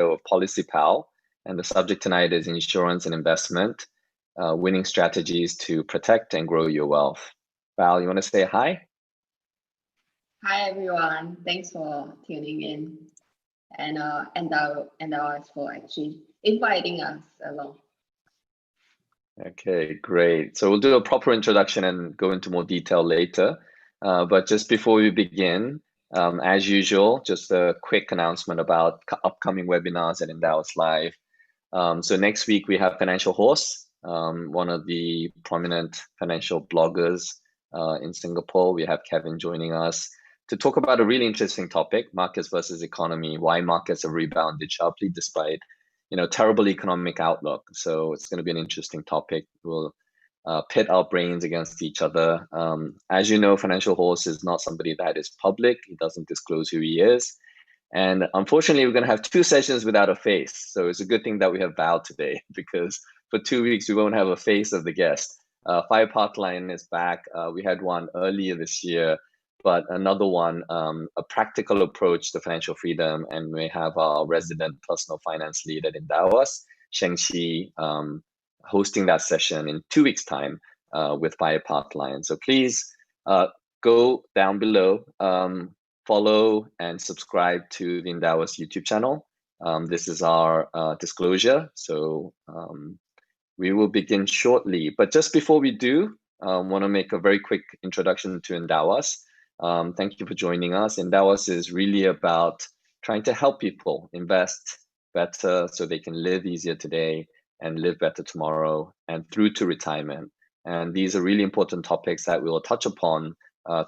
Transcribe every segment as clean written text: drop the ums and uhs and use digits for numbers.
of PolicyPal, and the subject tonight is insurance and investment, winning strategies to protect and grow your wealth. Val, you want to say hi? Hi, everyone. Thanks for tuning in. And Endowus for actually inviting us along. Okay, great. So we'll do a proper introduction and go into more detail later. But just before we begin, as usual, just a quick announcement about upcoming webinars at Endowus Live. So next week we have Financial Horse, one of the prominent financial bloggers in Singapore. We have Kevin joining us to talk about a really interesting topic, markets versus economy, why markets have rebounded sharply despite terrible economic outlook. So it's going to be an interesting topic. We'll pit our brains against each other. As you know, Financial Horse is not somebody that is public. He doesn't disclose who he is. And unfortunately, we're going to have 2 sessions without a face. So it's a good thing that we have Val today, because for 2 weeks, we won't have a face of the guest. Fire Parkline is back. We had one earlier this year, but another one, a practical approach to financial freedom. And we have our resident personal finance lead at Endowus, Sheng Shi, hosting that session in 2 weeks' time with Fire Parkline. So please go down below, follow and subscribe to the Endowus YouTube channel. This is our disclosure. So we will begin shortly. But just before we do, I want to make a very quick introduction to Endowus. Thank you for joining us. Endowus is really about trying to help people invest better so they can live easier today and live better tomorrow and through to retirement. And these are really important topics that we will touch upon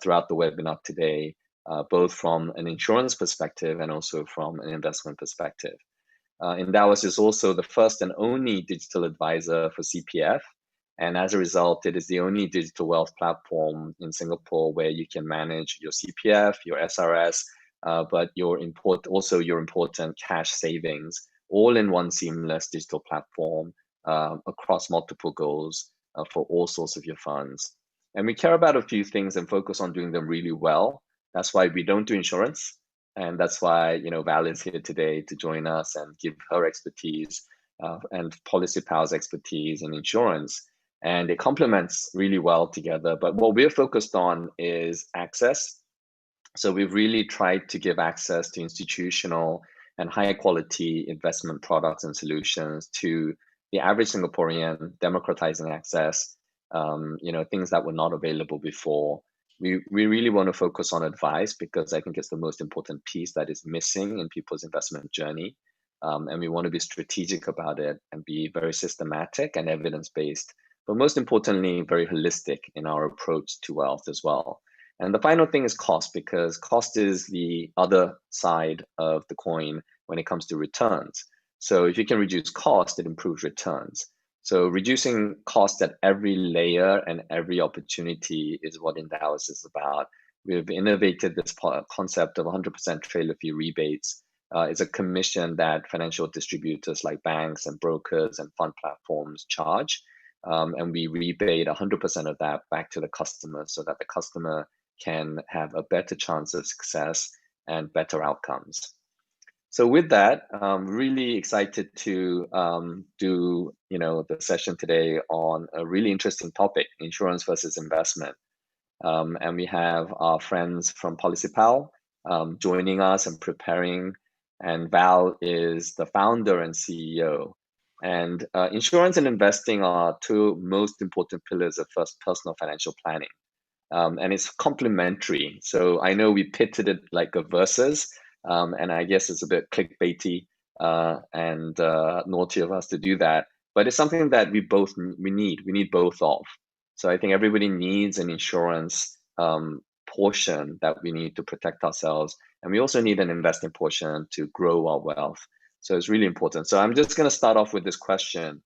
throughout the webinar today, both from an insurance perspective and also from an investment perspective. Endowus is also the first and only digital advisor for CPF. And as a result, it is the only digital wealth platform in Singapore where you can manage your CPF, your SRS, but also your important cash savings, all in one seamless digital platform across multiple goals for all sorts of your funds. And we care about a few things and focus on doing them really well. That's why we don't do insurance. And that's why Val is here today to join us and give her expertise and PolicyPal's expertise in insurance. And it complements really well together. But what we're focused on is access. So we've really tried to give access to institutional and high quality investment products and solutions to the average Singaporean, democratizing access, things that were not available before. We really want to focus on advice because I think it's the most important piece that is missing in people's investment journey. And we want to be strategic about it and be very systematic and evidence-based, but most importantly, very holistic in our approach to wealth as well. And the final thing is cost, because cost is the other side of the coin when it comes to returns. So if you can reduce cost, it improves returns. So reducing cost at every layer and every opportunity is what Endowus is about. We've innovated this concept of 100% trailer fee rebates. It's a commission that financial distributors like banks and brokers and fund platforms charge. And we rebate 100% of that back to the customer so that the customer can have a better chance of success and better outcomes. So with that, I'm really excited to do the session today on a really interesting topic, insurance versus investment. And we have our friends from PolicyPal joining us and preparing. And Val is the founder and CEO. And insurance and investing are 2 most important pillars of personal financial planning. And it's complementary. So I know we pitted it like a versus, and I guess it's a bit clickbaity and naughty of us to do that. But it's something that we need. We need both of. So I think everybody needs an insurance portion that we need to protect ourselves. And we also need an investing portion to grow our wealth. So it's really important. So I'm just going to start off with this question.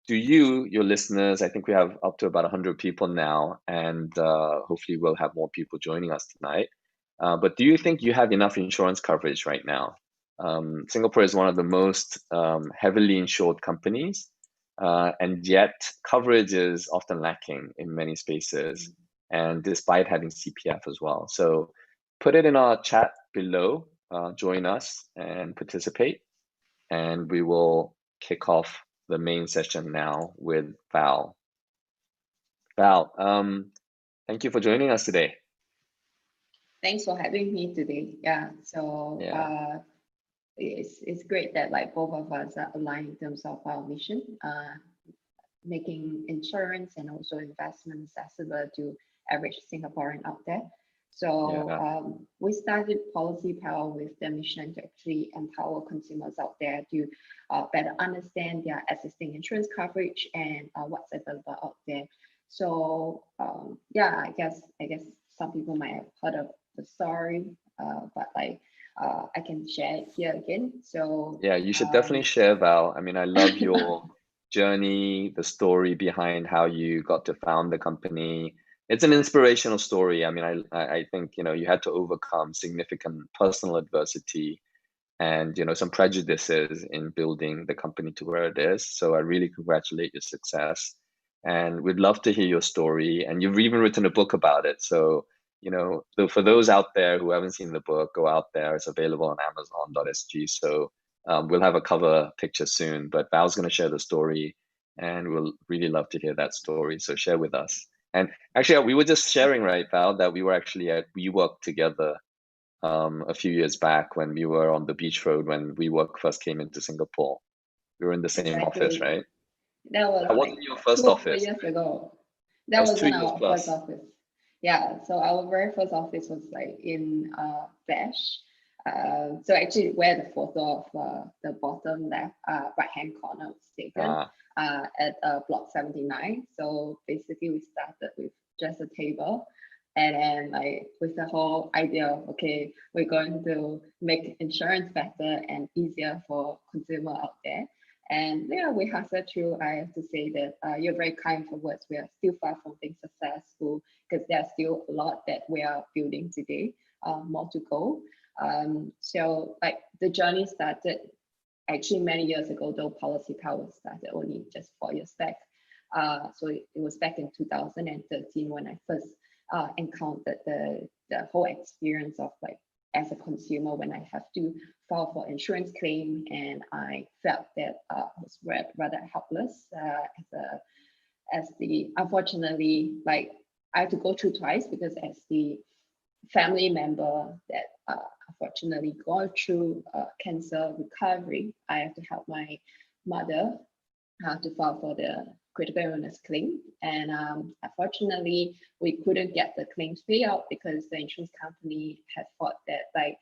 Do you, your listeners, I think we have up to about 100 people now, and hopefully we'll have more people joining us tonight. But do you think you have enough insurance coverage right now? Singapore is one of the most heavily insured companies, and yet coverage is often lacking in many spaces, and despite having CPF as well. So put it in our chat below, join us and participate. and we will kick off the main session now with Val. Val, thank you for joining us today. Thanks for having me today. Yeah, so it's great that like both of us are aligned in terms of our mission, making insurance and also investment accessible to average Singaporean out there. So we started PolicyPal with the mission to actually empower consumers out there to better understand their existing insurance coverage and what's available out there. So I guess some people might have heard of the story, but like I can share it here again. So yeah, you should definitely share, Val. I mean, I love your journey, the story behind how you got to found the company. It's an inspirational story. I mean, I think, you know, you had to overcome significant personal adversity and, you know, some prejudices in building the company to where it is. So I really congratulate your success, and we'd love to hear your story. And you've even written a book about it. So, you know, for those out there who haven't seen the book, go out there. It's available on Amazon.sg. So we'll have a cover picture soon, but Val's going to share the story, and we'll really love to hear that story. So share with us. And actually, we were just sharing, right, Val, that we were actually we worked together a few years back when we were on the beach road when WeWork first came into Singapore. We were in the same office, right? That was That like wasn't your first 2 or 3 office. years ago. That was 2 wasn't years our plus. first office. Yeah, so our very first office was like in Flash. So actually where the photo of the bottom left right hand corner was taken at block 79. So basically we started with just a table, and then like with the whole idea of, okay, we're going to make insurance better and easier for consumer out there. And yeah, we hustled through. I have to say that you're very kind for words. We are still far from being successful because there's still a lot that we are building today, more to go. So like the journey started actually many years ago, though PolicyPal was started only just 4 years back. So it was back in 2013 when I first encountered the whole experience of like as a consumer when I have to file for insurance claim, and I felt that I was rather helpless as the unfortunately, like I had to go through twice because as the family member that unfortunately gone through cancer recovery, I have to help my mother to file for the critical illness claim. And unfortunately, we couldn't get the claims payout because the insurance company had thought that like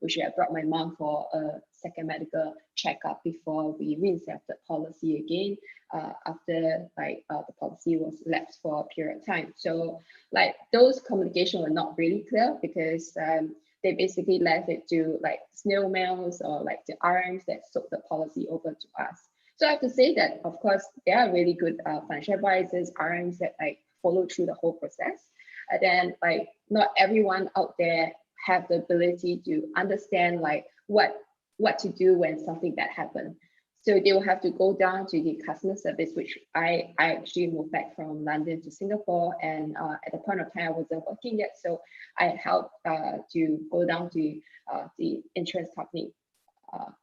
we should have brought my mom for a second medical checkup before we reinstated the policy again after like the policy was lapsed for a period of time. So like those communication were not really clear because they basically left it to like snail mails or like the RMs that sold the policy over to us. So I have to say that, of course, there are really good financial advisors, RMs that like follow through the whole process. And then like not everyone out there have the ability to understand like what to do when something bad happens. So they will have to go down to the customer service, which I actually moved back from London to Singapore. And at the point of time, I wasn't working yet. So I helped to go down to the insurance company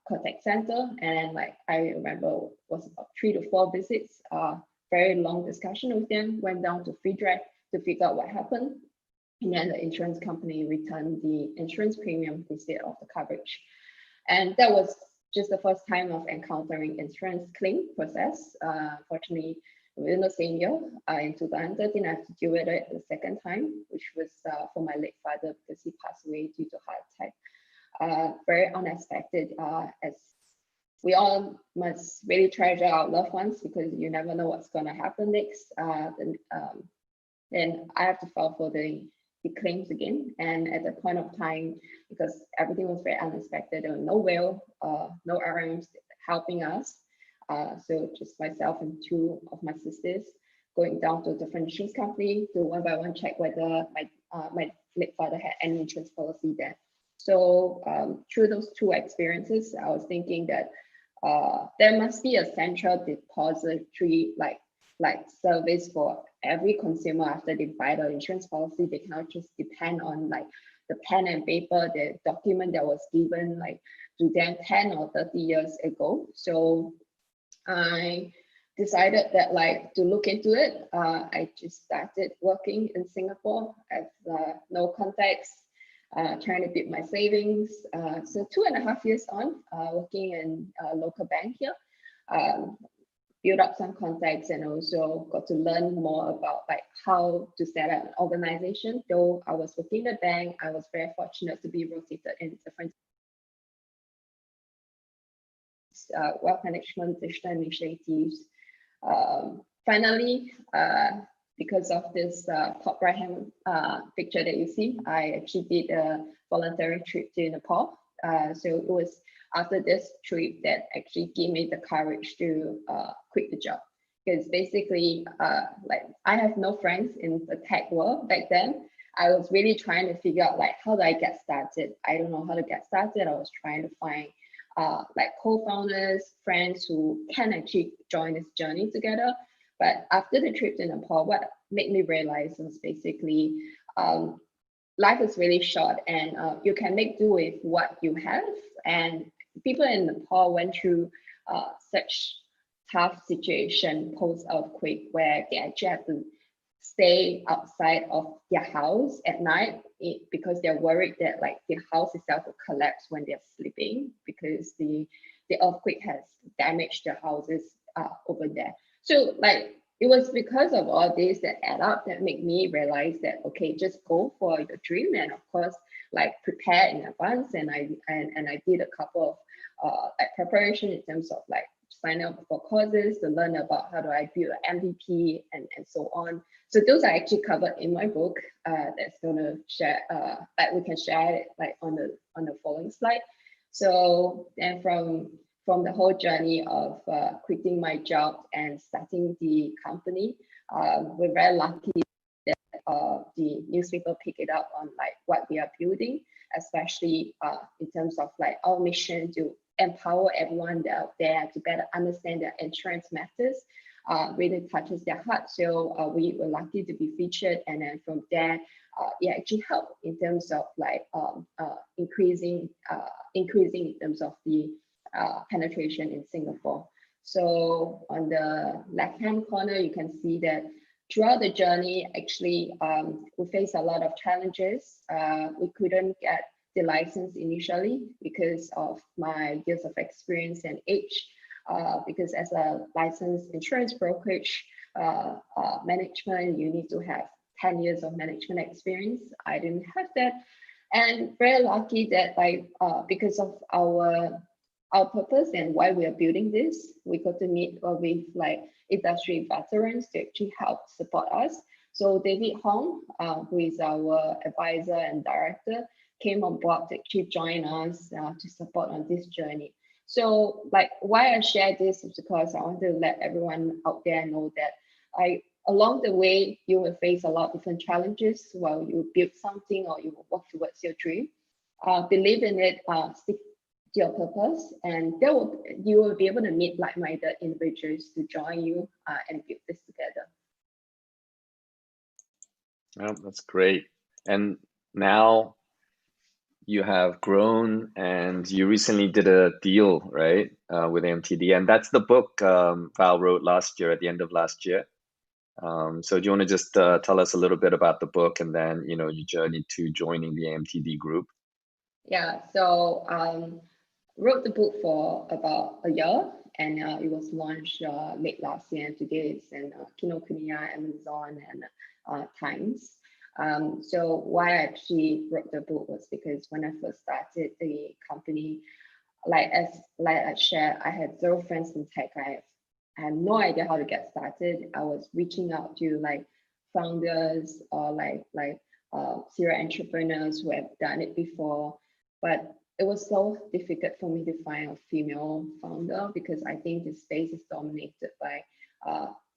contact center, and like I remember it was about 3 to 4 visits, very long discussion with them, went down to feedback to figure out what happened, and then the insurance company returned the insurance premium instead of the coverage. And that was just the first time of encountering insurance claim process. Fortunately, within the same year, in 2013, I had to deal with it the second time, which was for my late father because he passed away due to heart attack. Very unexpected, as we all must really treasure our loved ones because you never know what's going to happen next. Then I have to file for the claims again. And at the point of time, because everything was very unexpected, there was no will, no RMs helping us. So just myself and 2 of my sisters going down to a different insurance company to one by one check whether my late father had any insurance policy there. So through those 2 experiences, I was thinking that there must be a central depository like service for every consumer after they buy the insurance policy. They cannot just depend on like the pen and paper, the document that was given like to them 10 or 30 years ago. So I decided that like to look into it. I just started working in Singapore as no contacts, trying to build my savings. So 2.5 years on, working in a local bank here, build up some contacts, and also got to learn more about like how to set up an organization. Though I was working in the bank, I was very fortunate to be rotated in different wealth management digital initiatives. Finally, because of this top right hand picture that you see, I actually did a voluntary trip to Nepal. So it was after this trip that actually gave me the courage to quit the job. Because basically, like I have no friends in the tech world back then. I was really trying to figure out like how do I get started. I don't know how to get started. I was trying to find like co-founders, friends who can actually join this journey together. But after the trip to Nepal, what made me realize was basically life is really short, and you can make do with what you have. And people in Nepal went through such tough situation post-earthquake where they actually have to stay outside of their house at night because they're worried that like the house itself will collapse when they're sleeping, because the earthquake has damaged the houses over there. So like it was because of all this that add up that make me realize that okay, just go for your dream, and of course like prepare in advance. And I did a couple of like preparation in terms of like sign up for courses to learn about how do I build an MVP and so on. So those are actually covered in my book. That's gonna share. Like we can share it like on the following slide. So then from the whole journey of quitting my job and starting the company, we're very lucky that the newspaper pick it up on like what we are building, especially in terms of like our mission to empower everyone out there to better understand that insurance matters. Really touches their heart. So we were lucky to be featured, and then from there, it actually helped in terms of like increasing in terms of the penetration in Singapore. So on the left-hand corner, you can see that throughout the journey, actually, we faced a lot of challenges. We couldn't get the license initially because of my years of experience and age. Because as a licensed insurance brokerage management, you need to have 10 years of management experience. I didn't have that, and very lucky that like because of our purpose and why we are building this, we got to meet with like industry veterans to actually help support us. So David Hong, who is our advisor and director, came on board to actually join us to support on this journey. So like why I share this is because I want to let everyone out there know that along the way, you will face a lot of different challenges while you build something or you work towards your dream. Believe in it, stick to your purpose, and you will be able to meet like-minded individuals to join you and build this together. Oh, that's great. And now you have grown, and you recently did a deal, right, with MTD, and that's the book Val wrote last year, at the end of last year. So do you want to just tell us a little bit about the book, and then your journey to joining the MTD group? Yeah, so wrote the book for about a year, and it was launched late last year, and today it's in Kinokuniya, Amazon, and Times. So why I actually wrote the book was because when I first started the company, like I shared, I had zero friends in tech. I had no idea how to get started. I was reaching out to like founders or like serial entrepreneurs who have done it before, but it was so difficult for me to find a female founder because I think the space is dominated by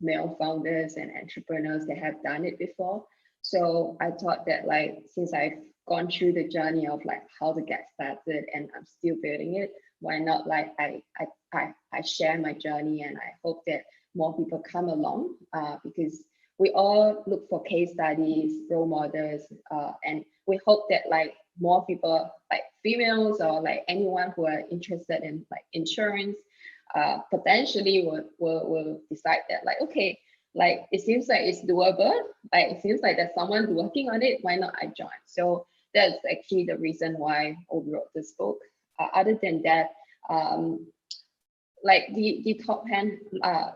male founders and entrepreneurs that have done it before. So I thought that like since I've gone through the journey of like how to get started and I'm still building it, why not like I share my journey, and I hope that more people come along because we all look for case studies, role models, and we hope that like more people, like females or like anyone who are interested in like insurance, potentially will decide that like, okay, like it seems like it's doable, like it seems like there's someone working on it, why not I join? So that's actually the reason why we wrote this book. Other than that, like the top hand,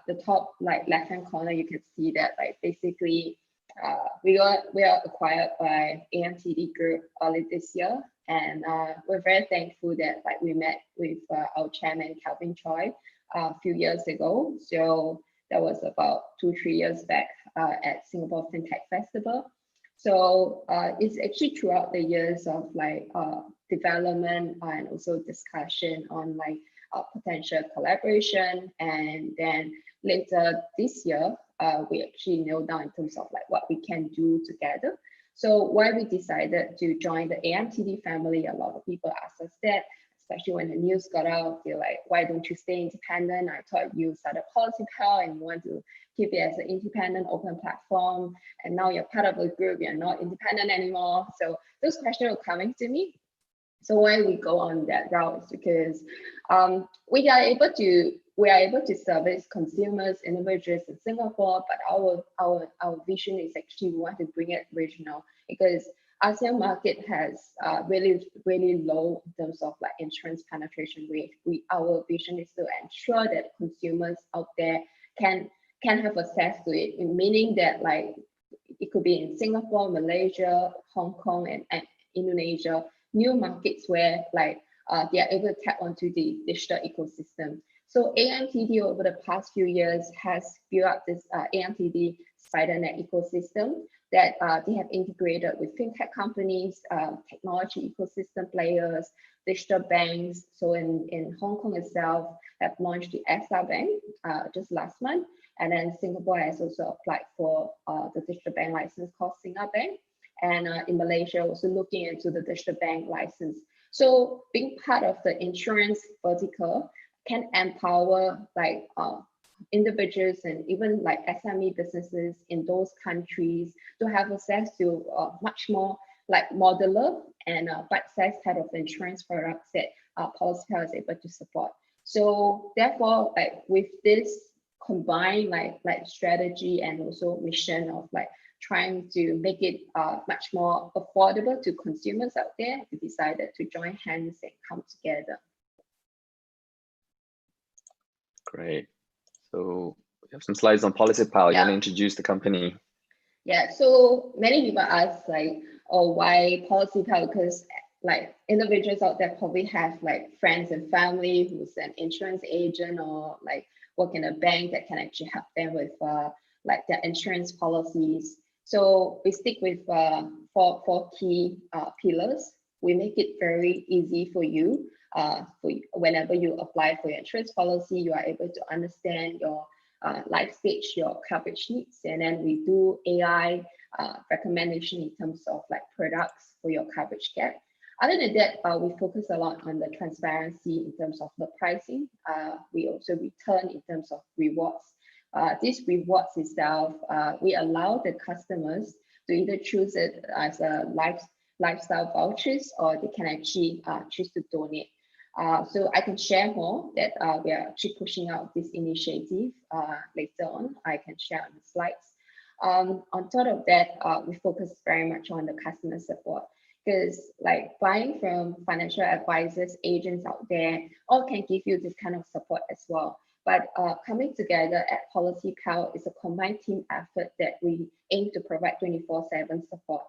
the top like left hand corner, you can see that like basically we are acquired by AMTD Group early this year, and we're very thankful that like we met with our chairman Calvin Choi a few years ago. So that was about 2-3 years back at Singapore FinTech Festival. So it's actually throughout the years of like development and also discussion on like potential collaboration, and then later this year we actually nailed down in terms of like what we can do together. So why we decided to join the AMTD family, a lot of people ask us that, especially when the news got out. They're like, why don't you stay independent? I thought you started PolicyPal and you want to keep it as an independent open platform, and now you're part of a group, you're not independent anymore. So those questions are coming to me. So why we go on that route is because we are able to service consumers, individuals in Singapore, but our vision is actually we want to bring it regional, because ASEAN market has really low in terms of like insurance penetration rate. Our vision is to ensure that consumers out there can have access to it, meaning that like it could be in Singapore, Malaysia, Hong Kong, and Indonesia, new markets where like they are able to tap onto the digital ecosystem. So AMTD over the past few years has built up this AMTD SpiderNet ecosystem that they have integrated with fintech companies, technology ecosystem players, digital banks. So in Hong Kong itself, have launched the EXA Bank just last month, and then Singapore has also applied for the digital bank license called SingaBank. And in Malaysia, also looking into the digital bank license. So being part of the insurance vertical can empower like individuals and even like SME businesses in those countries to have access to much more like modular and bite-sized type of insurance products that PolicyPal is able to support. So therefore, like with this combined like strategy and also mission of like trying to make it much more affordable to consumers out there, we decided to join hands and come together. Great. So we have some slides on PolicyPal. You want to introduce the company? Yeah, so many people ask like, oh, why PolicyPal? Because like individuals out there probably have like friends and family who's an insurance agent or like work in a bank that can actually help them with like their insurance policies. So we stick with four key pillars. We make it very easy for you. Whenever you apply for your insurance policy, you are able to understand your life stage, your coverage needs, and then we do AI recommendation in terms of like products for your coverage gap. Other than that, we focus a lot on the transparency in terms of the pricing. We also return in terms of rewards. These rewards itself, we allow the customers to either choose it as a lifestyle vouchers, or they can actually choose to donate. So I can share more that we are actually pushing out this initiative later on. I can share on the slides. On top of that, we focus very much on the customer support, because like buying from financial advisors, agents out there, all can give you this kind of support as well. But coming together at PolicyPal is a combined team effort that we aim to provide 24/7 support,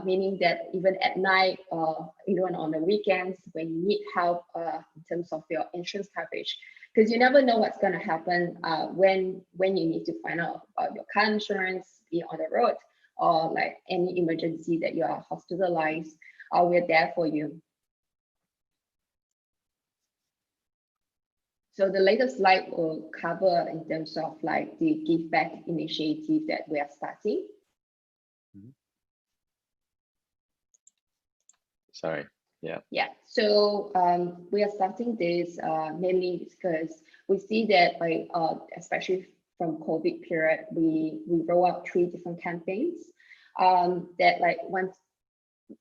meaning that even at night or even on the weekends when you need help in terms of your insurance coverage, because you never know what's going to happen when you need to find out about your car insurance, be on the road, or like any emergency that you are hospitalized, we're there for you. So the latest slide will cover in terms of like the give back initiative that we are starting. Sorry. Yeah. Yeah. So we are starting this mainly because we see that like especially from COVID period, we roll out 3 different campaigns that like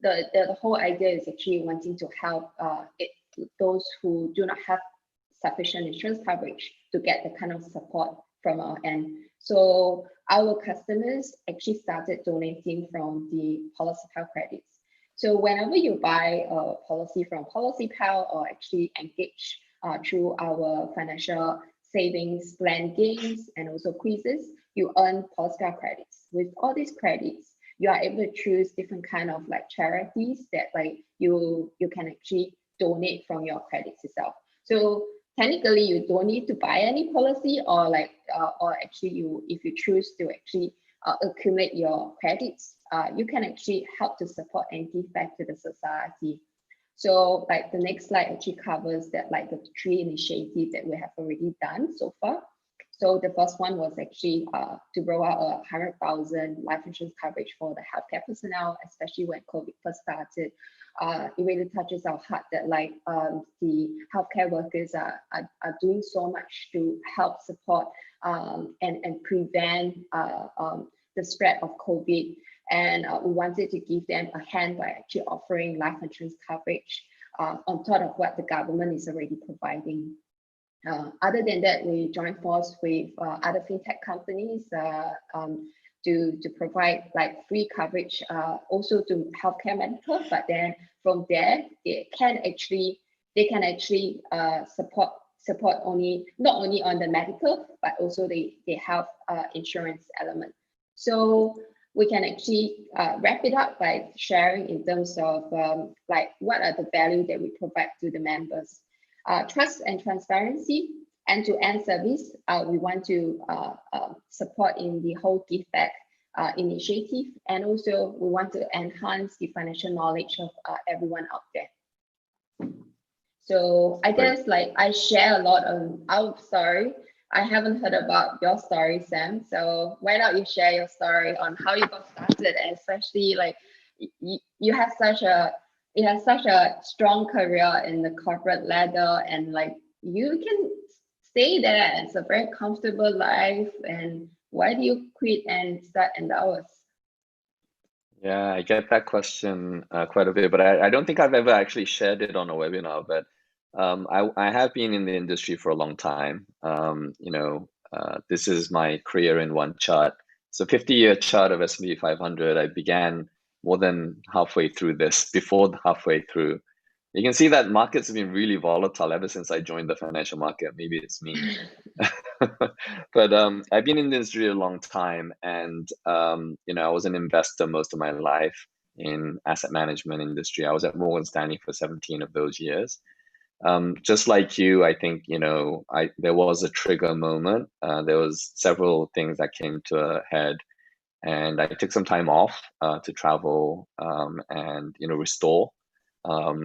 the whole idea is actually wanting to help those who do not have sufficient insurance coverage to get the kind of support from our end. So our customers actually started donating from the PolicyPal credits. So whenever you buy a policy from PolicyPal or actually engage through our financial savings plan games and also quizzes, you earn PolicyPal credits. With all these credits, you are able to choose different kind of like charities that like you can actually donate from your credits itself. So technically you don't need to buy any policy, or like or actually you, if you choose to actually accumulate your credits, you can actually help to support and give back to the society. So like the next slide actually covers that, like the 3 initiatives that we have already done so far. So the first one was actually to roll out 100,000 life insurance coverage for the healthcare personnel, especially when COVID first started. It really touches our heart that like the healthcare workers are doing so much to help support and prevent the spread of COVID. And we wanted to give them a hand by actually offering life insurance coverage on top of what the government is already providing. Other than that, we joined force with other fintech companies to provide like free coverage also to healthcare medical, but then from there they can actually support only, not only on the medical, but also the health insurance element. So we can actually wrap it up by sharing in terms of like what are the value that we provide to the members. Trust and transparency, end-to-end service. We want to support in the whole give back initiative, and also we want to enhance the financial knowledge of everyone out there. So I guess like I share a lot of our story. I haven't heard about your story, Sam. So why don't you share your story on how you got started, and especially like you have such a strong career in the corporate ladder, and like you can stay there. It's a very comfortable life. And why do you quit and start Endowus? Yeah, I get that question quite a bit, but I don't think I've ever actually shared it on a webinar. But I have been in the industry for a long time. This is my career in one chart. So 50-year chart of S&P 500. I began more than halfway through this, before halfway through. You can see that markets have been really volatile ever since I joined the financial market. Maybe it's me. But I've been in the industry a long time, and I was an investor most of my life in asset management industry. I was at Morgan Stanley for 17 of those years. Just like you, I think there was a trigger moment. There was several things that came to a head, and I took some time off to travel and restore.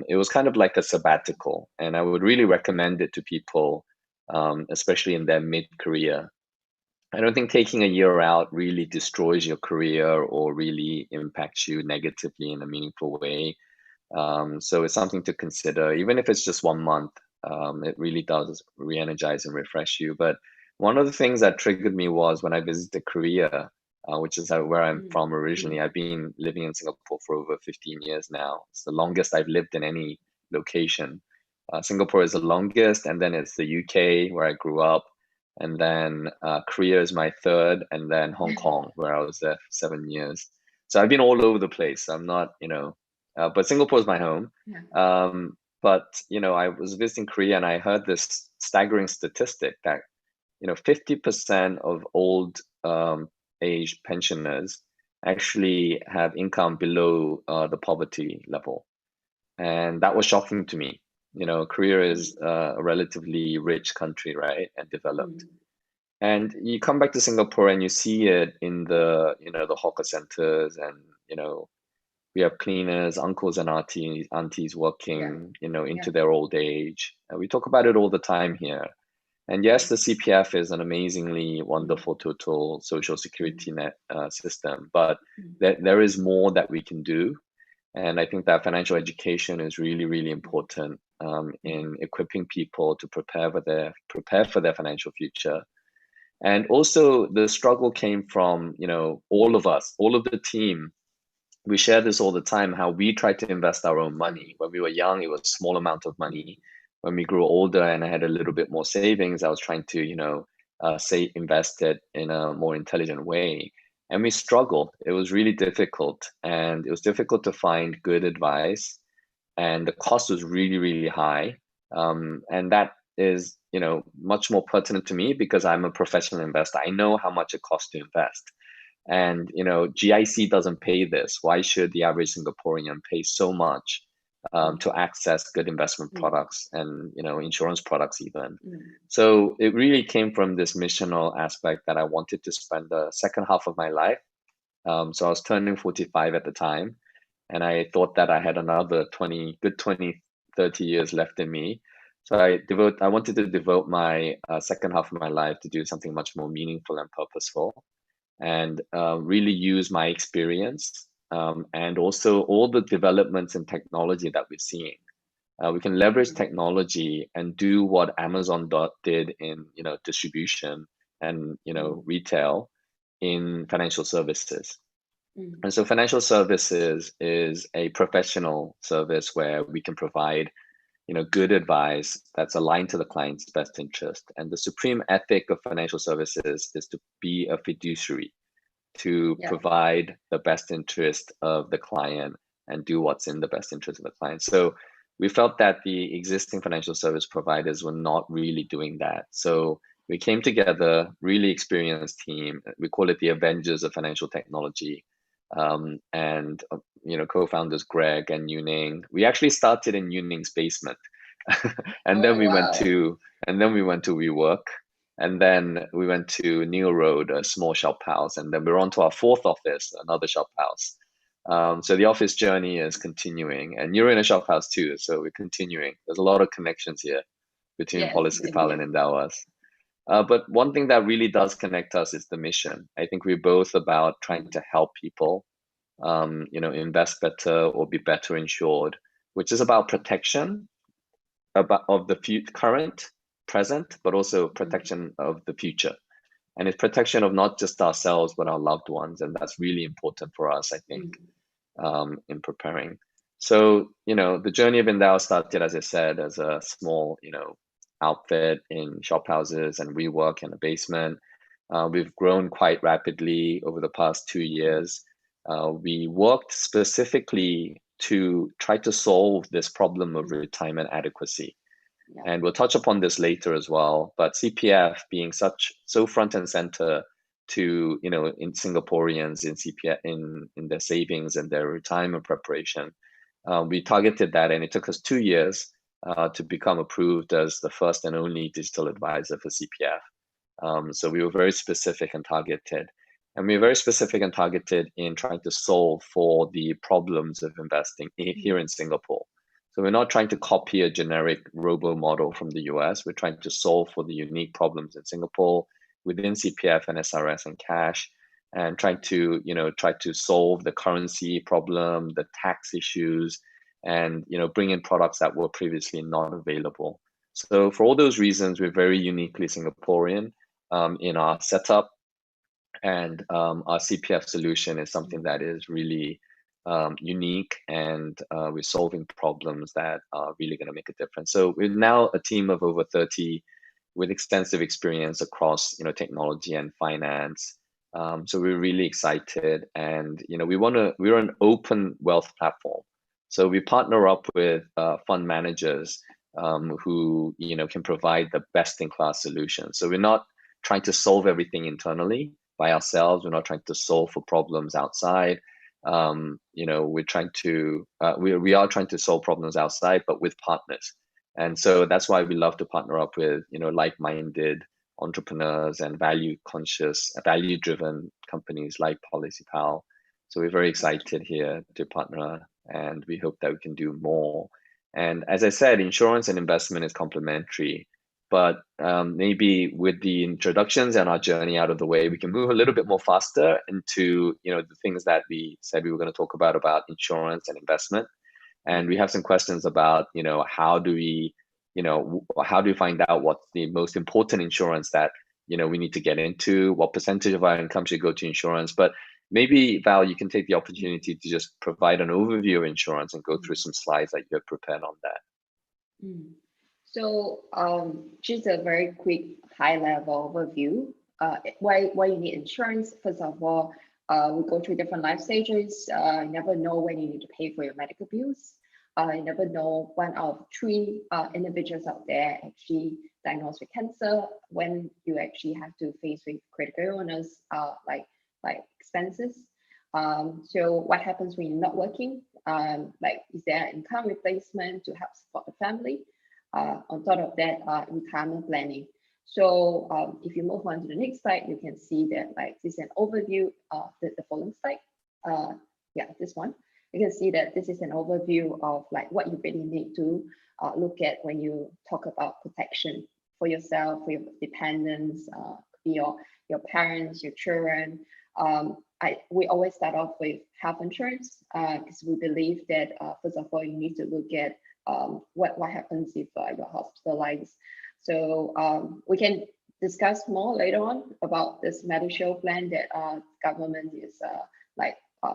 It was kind of like a sabbatical, and I would really recommend it to people, especially in their mid-career. I don't think taking a year out really destroys your career or really impacts you negatively in a meaningful way. So it's something to consider, even if it's just 1 month. It really does re-energize and refresh you. But one of the things that triggered me was when I visited Korea, which is where I'm from originally. I've been living in Singapore for over 15 years now. It's the longest I've lived in any location. Singapore is the longest, and then it's the UK where I grew up, and then Korea is my third, and then Hong Kong, where I was there for 7 years. So I've been all over the place. I'm not, but Singapore is my home. Yeah. But I was visiting Korea, and I heard this staggering statistic that 50% of old age pensioners actually have income below the poverty level, and that was shocking to me. Korea is a relatively rich country, right, and developed. And you come back to Singapore and you see it in the the hawker centers, and we have cleaners, uncles and aunties working into their old age. And we talk about it all the time here. And yes, the CPF is an amazingly wonderful total social security net system, but there is more that we can do. And I think that financial education is really, really important in equipping people to prepare for their financial future. And also the struggle came from, all of us, all of the team we share this all the time, how we try to invest our own money. When we were young, it was a small amount of money. When we grew older and I had a little bit more savings, I was trying to, invest it in a more intelligent way. And we struggled. It was really difficult. And it was difficult to find good advice. And the cost was really, really high. And that is, much more pertinent to me because I'm a professional investor. I know how much it costs to invest. And GIC doesn't pay this. Why should the average Singaporean pay so much to access good investment products and insurance products even? So it really came from this missional aspect that I wanted to spend the second half of my life. So I was turning 45 at the time, and I thought that I had another 20, good 20, 30 years left in me. So I wanted to devote my second half of my life to do something much more meaningful and purposeful, and really use my experience and also all the developments in technology that we're seeing. We can leverage technology and do what Amazon did in distribution and retail in financial services. And so financial services is a professional service where we can provide good advice that's aligned to the client's best interest. And the supreme ethic of financial services is to be a fiduciary, to provide the best interest of the client and do what's in the best interest of the client. So we felt that the existing financial service providers were not really doing that. So we came together, really experienced team. We call it the Avengers of Financial Technology. And co-founders Greg and Yuning. We actually started in Yuning's basement, and then we went to WeWork, and then we went to Neil Road, a small shop house, and then we're on to our fourth office, another shop house. So the office journey is continuing, and you're in a shop house too, so we're continuing. There's a lot of connections here between PolicyPal and Endowus. But one thing that really does connect us is the mission. I think we're both about trying to help people, invest better or be better insured, which is about protection of the current, present, but also protection of the future. And it's protection of not just ourselves, but our loved ones. And that's really important for us, I think, in preparing. So, the journey of Endowus started, as I said, as a small, outfit in shop houses and WeWork in a basement. We've grown quite rapidly over the past 2 years. We worked specifically to try to solve this problem of retirement adequacy. And we'll touch upon this later as well. But CPF being so front and center to in Singaporeans in CPF in their savings and their retirement preparation, we targeted that, and it took us 2 years to become approved as the first and only digital advisor for CPF. So we were very specific and targeted. And we were very specific and targeted in trying to solve for the problems of investing here in Singapore. So we're not trying to copy a generic robo model from the US. We're trying to solve for the unique problems in Singapore within CPF and SRS and cash, and trying to solve the currency problem, the tax issues, and bring in products that were previously not available. So for all those reasons, we're very uniquely Singaporean in our setup, and our CPF solution is something that is really unique, and we're solving problems that are really going to make a difference. So we're now a team of over 30 with extensive experience across technology and finance. So we're really excited, and we're an open wealth platform. So we partner up with fund managers who can provide the best-in-class solutions. So we're not trying to solve everything internally by ourselves. We're not trying to solve for problems outside. We're trying to we are trying to solve problems outside, but with partners. And so that's why we love to partner up with like-minded entrepreneurs and value-conscious, value-driven companies like PolicyPal. So we're very excited here to partner, and we hope that we can do more. And as I said, insurance and investment is complementary. But maybe with the introductions and our journey out of the way, we can move a little bit more faster into the things that we said we were going to talk about insurance and investment. And we have some questions about how do we find out what's the most important insurance that we need to get into, what percentage of our income should go to insurance. But Maybe Val, you can take the opportunity to just provide an overview of insurance and go through some slides that you have prepared on that. So just a very quick high-level overview. Why you need insurance? First of all, we go through different life stages. You never know when you need to pay for your medical bills. You never know, 1 out of 3 individuals out there actually diagnosed with cancer, when you actually have to face with critical illness, like expenses. So what happens when you're not working? Like, is there income replacement to help support the family? On top of that, retirement planning. So if you move on to the next slide, you can see that like this is an overview of the following slide. Yeah, this one. You can see that this is an overview of like what you really need to look at when you talk about protection for yourself, for your dependents, your parents, your children. We always start off with health insurance because we believe that first of all, you need to look at what happens if you're hospitalized. So we can discuss more later on about this Medishield plan that government is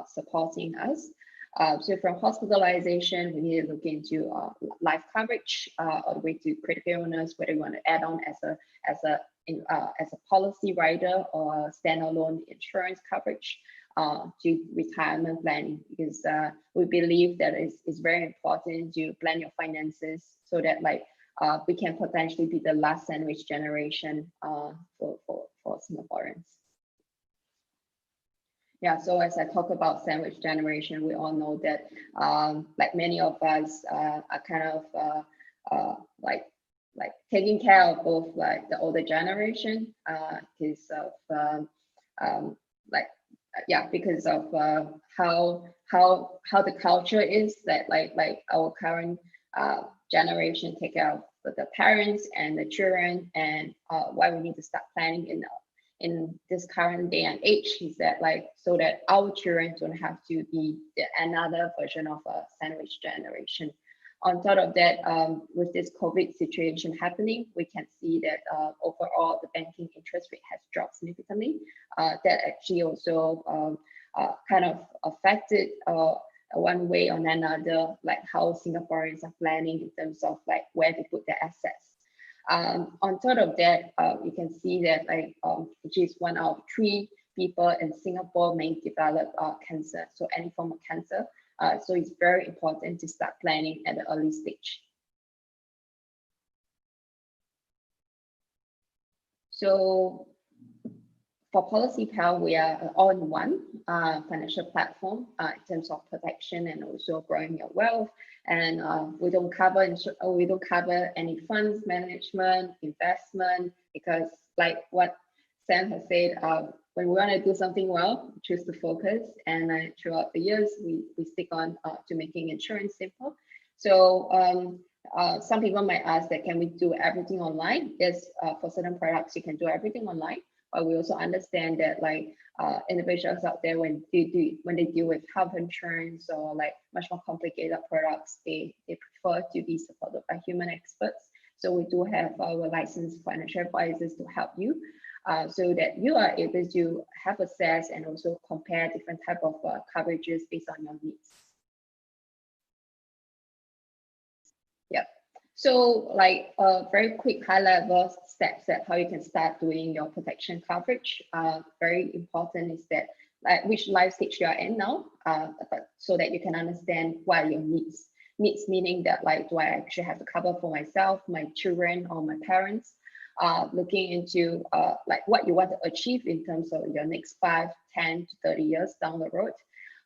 supporting us. So from hospitalization, we need to look into life coverage all the way to critical illness, whether you want to add on as a policy rider or standalone insurance coverage to retirement planning, because we believe that it's very important to plan your finances so that like we can potentially be the last sandwich generation for Singaporeans. Yeah, so as I talk about sandwich generation, we all know that like many of us are kind of like taking care of both like the older generation because of because of how the culture is that like our current generation take care of the parents and the children, and why we need to start planning in this current day and age is that like so that our children don't have to be another version of a sandwich generation. On top of that, with this COVID situation happening, we can see that overall the banking interest rate has dropped significantly. That actually also kind of affected one way or another, like how Singaporeans are planning in terms of like where they put their assets. On top of that, you can see that like which is 1 out of 3 people in Singapore may develop cancer, so any form of cancer. So it's very important to start planning at the early stage. So for PolicyPal, we are an all-in-one financial platform in terms of protection and also growing your wealth. And we don't cover any funds management, investment, because like what Sam has said, when we want to do something well, we choose to focus. And throughout the years, we stick on to making insurance simple. So some people might ask that, can we do everything online? Yes, for certain products, you can do everything online. But we also understand that like individuals out there, when they deal with health insurance or like much more complicated products, they prefer to be supported by human experts. So we do have our licensed financial advisors to help you so that you are able to have access and also compare different type of coverages based on your needs. Yep. So like a very quick high level steps that how you can start doing your protection coverage. Very important is that like which life stage you are in now, but so that you can understand what are your needs. Needs meaning that like, do I actually have to cover for myself, my children, or my parents? Looking into like what you want to achieve in terms of your next 5, 10 to 30 years down the road.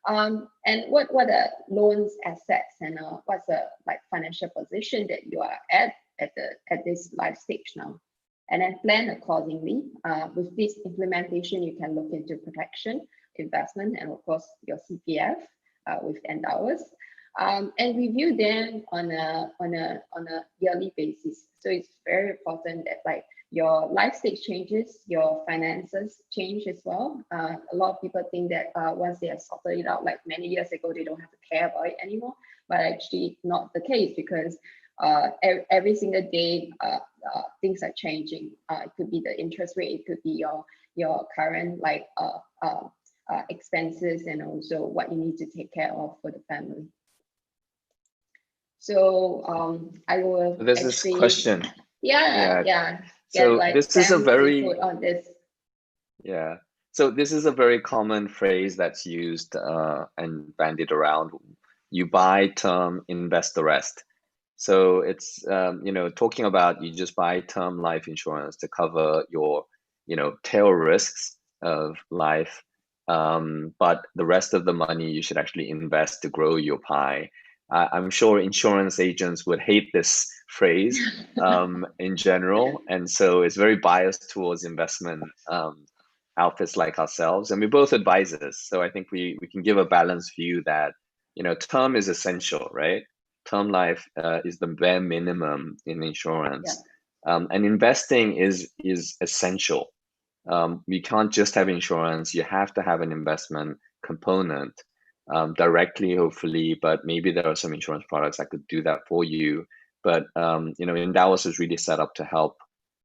And what are loans, assets, and what's the like financial position that you are at this life stage now, and then plan accordingly. With this implementation, you can look into protection, investment, and of course your CPF with Endowus, and review them on a yearly basis. So it's very important that like your life stage changes, your finances change as well. A lot of people think that once they have sorted it out like many years ago, they don't have to care about it anymore, but actually not the case, because every single day things are changing. It could be the interest rate, it could be your current like expenses and also what you need to take care of for the family. So I will There's actually, this question. get So like this is a Sam's very input on this. Yeah. So this is a very common phrase that's used and bandied around. You buy term, invest the rest. So it's talking about you just buy term life insurance to cover your tail risks of life, but the rest of the money you should actually invest to grow your pie. I'm sure insurance agents would hate this phrase in general, and so it's very biased towards investment outfits like ourselves, and we're both advisors. So I think we can give a balanced view that term is essential, right? Term life is the bare minimum in insurance, and investing is essential. We can't just have insurance. You have to have an investment component directly, hopefully, but maybe there are some insurance products that could do that for you. But Endowus is really set up to help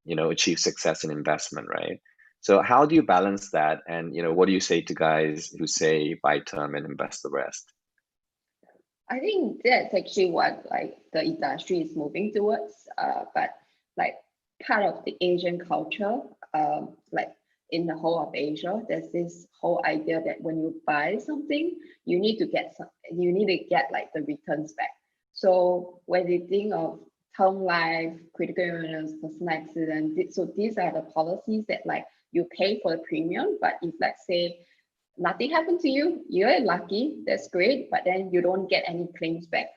achieve success in investment, right? So how do you balance that? And what do you say to guys who say buy term and invest the rest? I think that's actually what like the industry is moving towards. But like part of the Asian culture, like in the whole of Asia, there's this whole idea that when you buy something, you need to get like the returns back. So when they think of term life, critical illness, personal accident, so these are the policies that like you pay for the premium, but if let's say nothing happened to you, you're lucky, that's great, but then you don't get any claims back.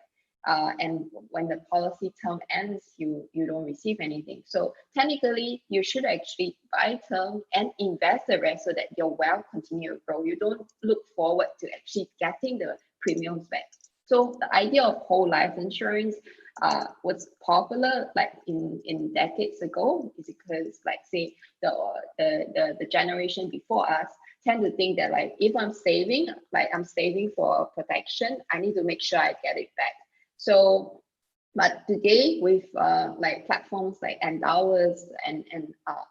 And when the policy term ends, you don't receive anything. So technically, you should actually buy term and invest the rest so that your wealth continue to grow. You don't look forward to actually getting the premiums back. So the idea of whole life insurance was popular like in decades ago, is because like say the generation before us tend to think that like if I'm saving, like I'm saving for protection, I need to make sure I get it back. So, but today with like platforms like Endowus and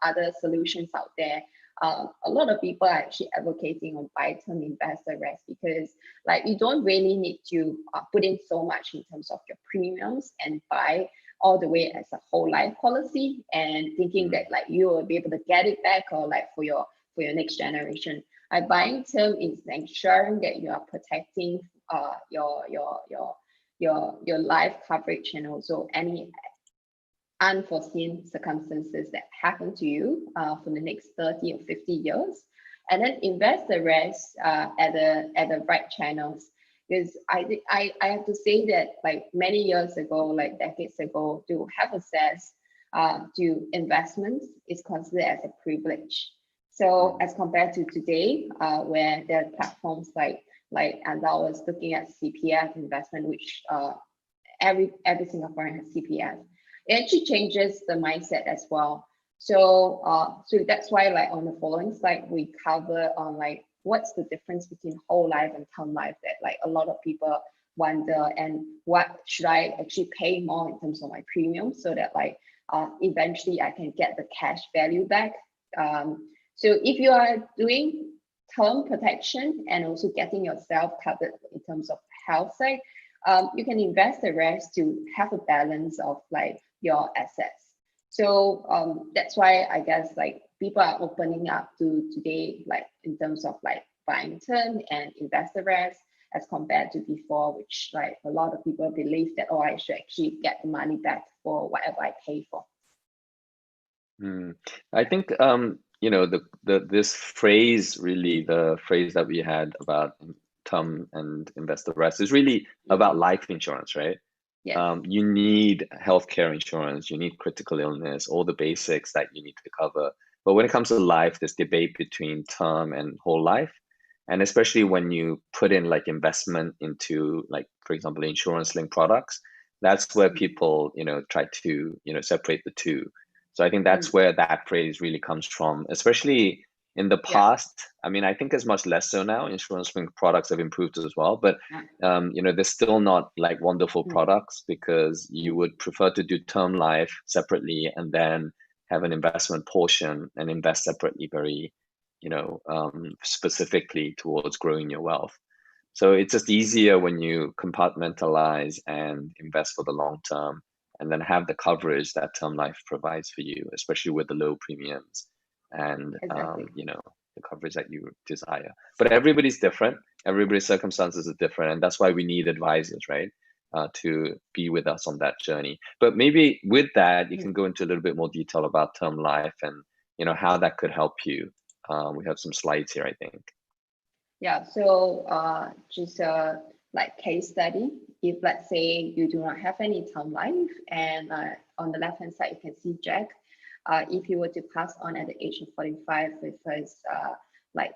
other solutions out there, a lot of people are actually advocating on buy term, invest the rest, because like you don't really need to put in so much in terms of your premiums and buy all the way as a whole life policy and thinking that like you will be able to get it back or like for your next generation. Buying term is ensuring that you are protecting your life coverage and also any unforeseen circumstances that happen to you for the next 30 or 50 years, and then invest the rest at the right channels. Because I have to say that like many years ago, like decades ago, to have access to investments is considered as a privilege. So as compared to today, where there are platforms like Endowus looking at CPF investment, which every Singaporean has CPF, it actually changes the mindset as well. So so that's why like on the following slide we cover on like what's the difference between whole life and term life that like a lot of people wonder, and what should I actually pay more in terms of my premium so that like eventually I can get the cash value back. So if you are doing term protection and also getting yourself covered in terms of health side, you can invest the rest to have a balance of like your assets. So that's why I guess like people are opening up to today, like in terms of like buying term and invest the rest as compared to before, which like a lot of people believe that, oh, I should actually get the money back for whatever I pay for. I think this phrase, really the phrase that we had about term and invest the rest, is really about life insurance, right? Yes. You need healthcare insurance, you need critical illness, all the basics that you need to cover. But when it comes to life, there's debate between term and whole life. And especially when you put in like investment into like, for example, insurance linked products, that's where people, try to, separate the two. So I think that's where that phrase really comes from, especially in the past. I mean, I think it's much less so now. Insurance linked products have improved as well, but they're still not like wonderful products, because you would prefer to do term life separately and then have an investment portion and invest separately very specifically towards growing your wealth. So it's just easier when you compartmentalize and invest for the long term, and then have the coverage that term life provides for you, especially with the low premiums and Exactly. the coverage that you desire. But everybody's different. Everybody's circumstances are different, and that's why we need advisors, right? To be with us on that journey. But maybe with that, you can go into a little bit more detail about term life and how that could help you. We have some slides here, I think. Yeah, so just like case study, if let's say you do not have any term life, and on the left hand side you can see Jack, if he were to pass on at the age of 45 with his like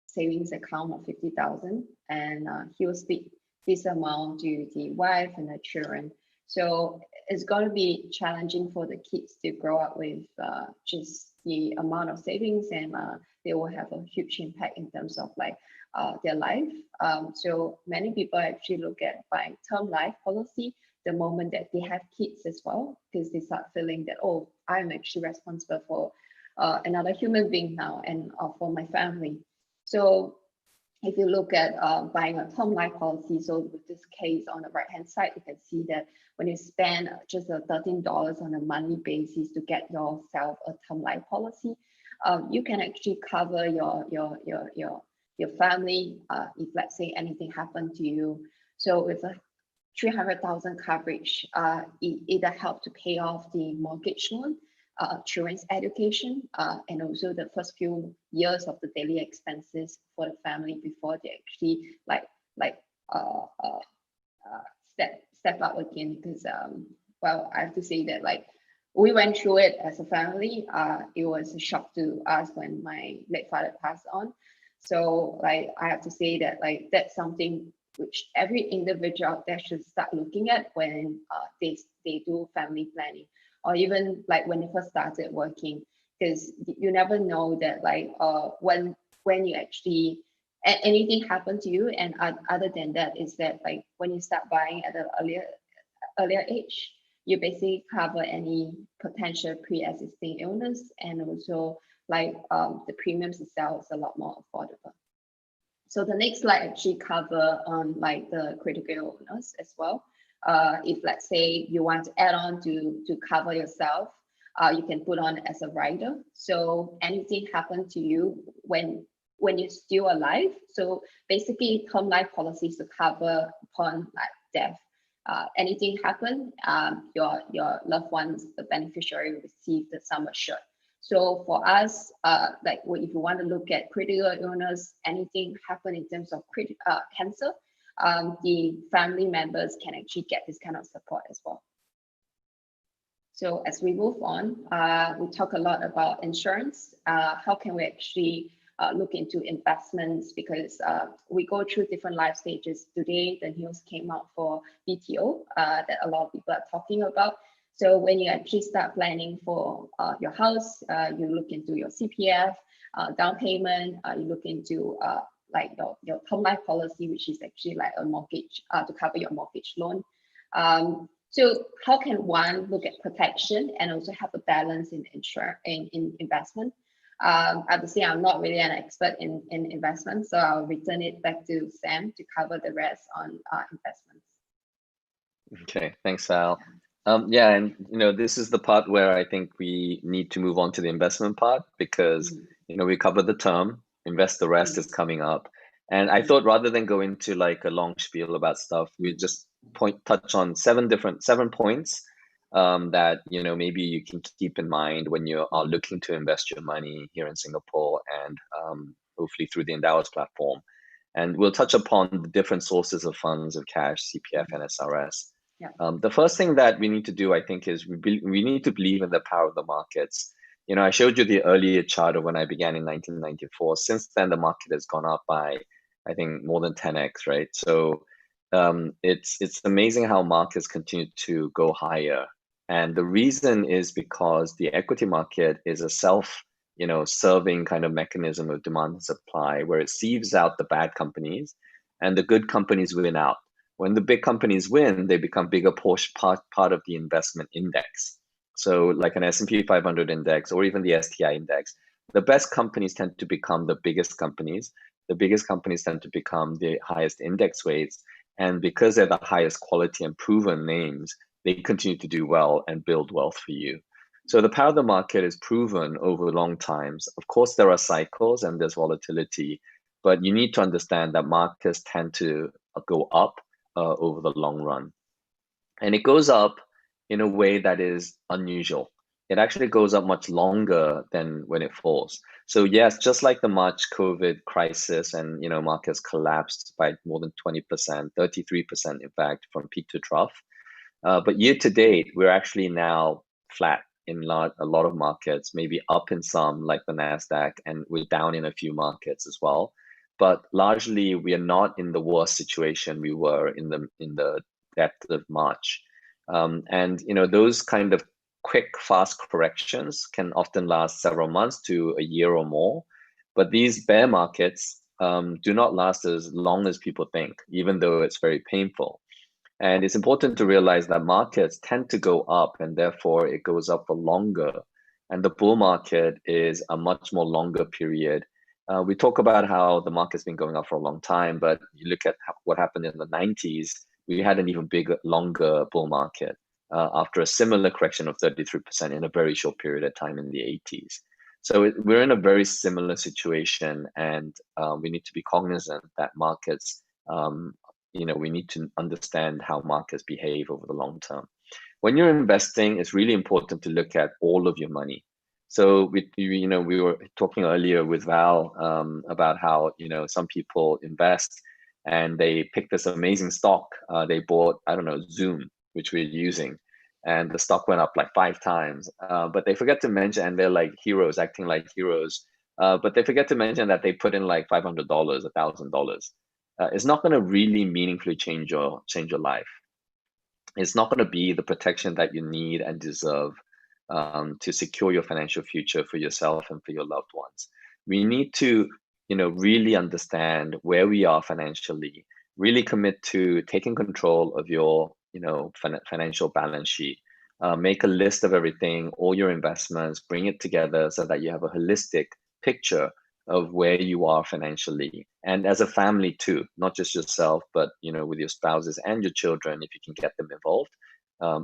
savings account of 50,000, and he will split this amount to the wife and the children. So it's going to be challenging for the kids to grow up with just the amount of savings, and they will have a huge impact in terms of like their life. So many people actually look at buying term life policy the moment that they have kids as well, because they start feeling that, oh, I'm actually responsible for another human being now and for my family. So if you look at buying a term life policy, so with this case on the right hand side, you can see that when you spend just $13 on a monthly basis to get yourself a term life policy, you can actually cover your family if let's say anything happened to you. So with a 300,000 coverage, it either help to pay off the mortgage loan, children's education, and also the first few years of the daily expenses for the family before they actually step up again. Because well, I have to say that like we went through it as a family. It was a shock to us when my late father passed on. So like I have to say that like that's something which every individual out there should start looking at when they do family planning, or even like when they first started working, because you never know that like when you actually anything happened to you. And other than that is that like when you start buying at an earlier age, you basically cover any potential pre-existing illness, and also like the premiums itself is a lot more affordable. So the next slide actually cover on like the critical illness as well. If let's say you want to add on to cover yourself, you can put on as a rider. So anything happen to you when you're still alive. So basically term life policies to cover upon like death. Anything happen, your loved ones, the beneficiary, will receive the sum assured. So for us, like if you want to look at critical illness, anything happen in terms of cancer, the family members can actually get this kind of support as well. So as we move on, we talk a lot about insurance. How can we actually look into investments, because we go through different life stages. Today, the news came out for BTO that a lot of people are talking about. So when you actually start planning for your house, you look into your CPF, down payment, you look into like your term life policy, which is actually like a mortgage to cover your mortgage loan. So how can one look at protection and also have a balance in investment? I have to say I'm not really an expert in investment, so I'll return it back to Sam to cover the rest on investments. Okay, thanks, Val. Yeah, and this is the part where I think we need to move on to the investment part, because we covered the term, invest the rest is coming up. And I thought rather than go into like a long spiel about stuff, we just touch on seven points that maybe you can keep in mind when you are looking to invest your money here in Singapore, and hopefully through the Endowus platform. And we'll touch upon the different sources of funds of cash, CPF and SRS. Yeah. The first thing that we need to do, I think, is we need to believe in the power of the markets. I showed you the earlier chart of when I began in 1994. Since then, the market has gone up by, I think, more than 10x, right? So it's amazing how markets continue to go higher. And the reason is because the equity market is a serving kind of mechanism of demand and supply, where it sieves out the bad companies and the good companies win out. When the big companies win, they become bigger part of the investment index. So like an S&P 500 index or even the STI index, the best companies tend to become the biggest companies. The biggest companies tend to become the highest index weights. And because they're the highest quality and proven names, they continue to do well and build wealth for you. So the power of the market is proven over long times. Of course, there are cycles and there's volatility, but you need to understand that markets tend to go up over the long run. And it goes up in a way that is unusual. It actually goes up much longer than when it falls. So yes, just like the March COVID crisis, and markets collapsed by more than 20%, 33% in fact, from peak to trough. But year to date, we're actually now flat in a lot of markets, maybe up in some like the Nasdaq, and we're down in a few markets as well. But largely, we are not in the worst situation we were in the depth of March. And those kind of quick, fast corrections can often last several months to a year or more. But these bear markets do not last as long as people think, even though it's very painful. And it's important to realize that markets tend to go up, and therefore it goes up for longer. And the bull market is a much more longer period. We talk about how the market's been going up for a long time, but you look at what happened in the 90s, we had an even bigger, longer bull market after a similar correction of 33% in a very short period of time in the 80s. So we're in a very similar situation, and we need to be cognizant that markets, we need to understand how markets behave over the long term. When you're investing, it's really important to look at all of your money. So we were talking earlier with Val about how some people invest and they pick this amazing stock. They bought, I don't know, Zoom, which we're using, and the stock went up like 5 times. But they forget to mention, and they're like heroes, acting like heroes. But they forget to mention that they put in like $500, $1,000. It's not going to really meaningfully change your life. It's not going to be the protection that you need and deserve to secure your financial future for yourself and for your loved ones. We need to, really understand where we are financially, really commit to taking control of your, financial balance sheet. Make a list of everything, all your investments, bring it together so that you have a holistic picture of where you are financially, and as a family too, not just yourself, but with your spouses and your children. If you can get them involved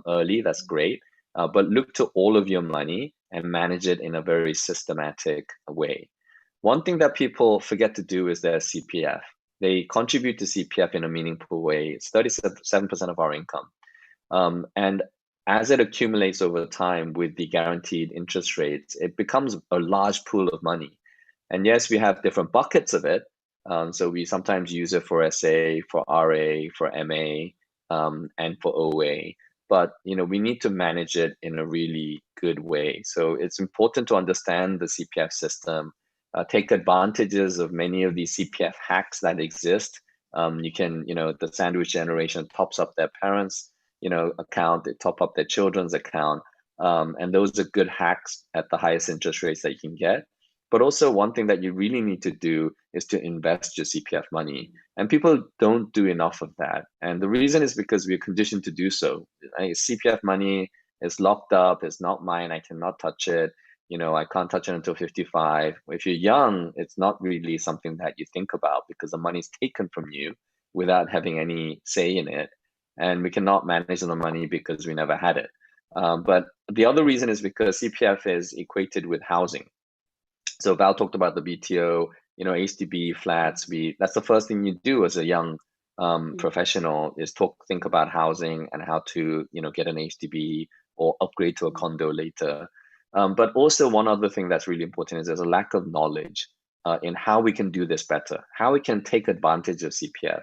early, that's great. But look to all of your money and manage it in a very systematic way. One thing that people forget to do is their CPF. They contribute to CPF in a meaningful way. It's 37% of our income. And as it accumulates over time with the guaranteed interest rates, it becomes a large pool of money. And yes, we have different buckets of it. So we sometimes use it for SA, for RA, for MA, and for OA. But we need to manage it in a really good way. So it's important to understand the CPF system, take advantages of many of these CPF hacks that exist. You can, the sandwich generation tops up their parents' account, they top up their children's account. And those are good hacks at the highest interest rates that you can get. But also one thing that you really need to do is to invest your CPF money. And people don't do enough of that. And the reason is because we're conditioned to do so. CPF money is locked up, it's not mine, I cannot touch it. I can't touch it until 55. If you're young, it's not really something that you think about because the money's taken from you without having any say in it. And we cannot manage the money because we never had it. But the other reason is because CPF is equated with housing. So Val talked about the BTO, HDB flats. That's the first thing you do as a young professional is think about housing and how to, get an HDB or upgrade to a condo later. But also one other thing that's really important is there's a lack of knowledge in how we can do this better, how we can take advantage of CPF.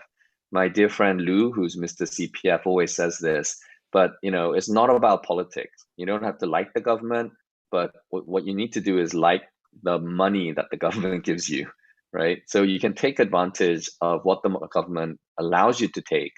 My dear friend Lou, who's Mr. CPF, always says this, but it's not about politics. You don't have to like the government, but what you need to do is like the money that the government gives you, right? So you can take advantage of what the government allows you to take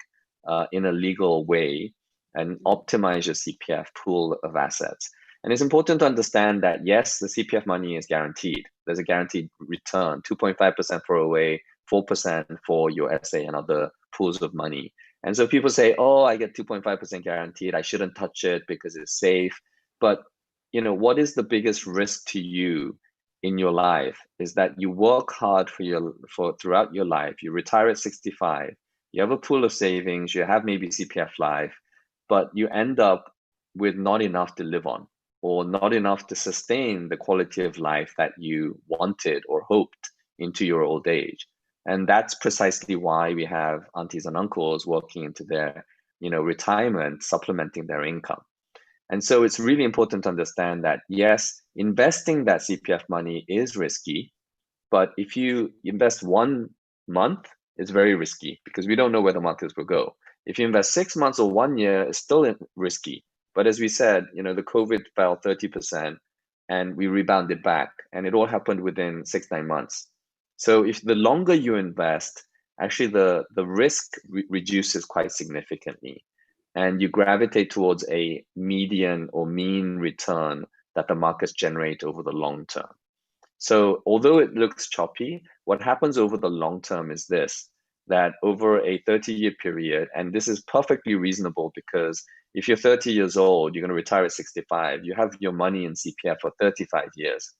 in a legal way and optimize your CPF pool of assets. And it's important to understand that, yes, the CPF money is guaranteed. There's a guaranteed return, 2.5% for OA, 4% for your SA and other pools of money. And so people say, oh, I get 2.5% guaranteed, I shouldn't touch it because it's safe. But what is the biggest risk to you in your life is that you work hard for throughout your life. You retire at 65, you have a pool of savings, you have maybe CPF life, but you end up with not enough to live on, or not enough to sustain the quality of life that you wanted or hoped into your old age. And that's precisely why we have aunties and uncles working into their, retirement, supplementing their income. And so it's really important to understand that, yes, investing that CPF money is risky, but if you invest 1 month, it's very risky because we don't know where the markets will go. If you invest 6 months or 1 year, it's still risky. But as we said, the COVID fell 30% and we rebounded back, and it all happened within 6-9 months. So if the longer you invest, actually the risk reduces quite significantly, and you gravitate towards a median or mean return that the markets generate over the long term. So although it looks choppy, what happens over the long term is this, that over a 30-year period, and this is perfectly reasonable because if you're 30 years old, you're going to retire at 65, you have your money in CPF for 35 years.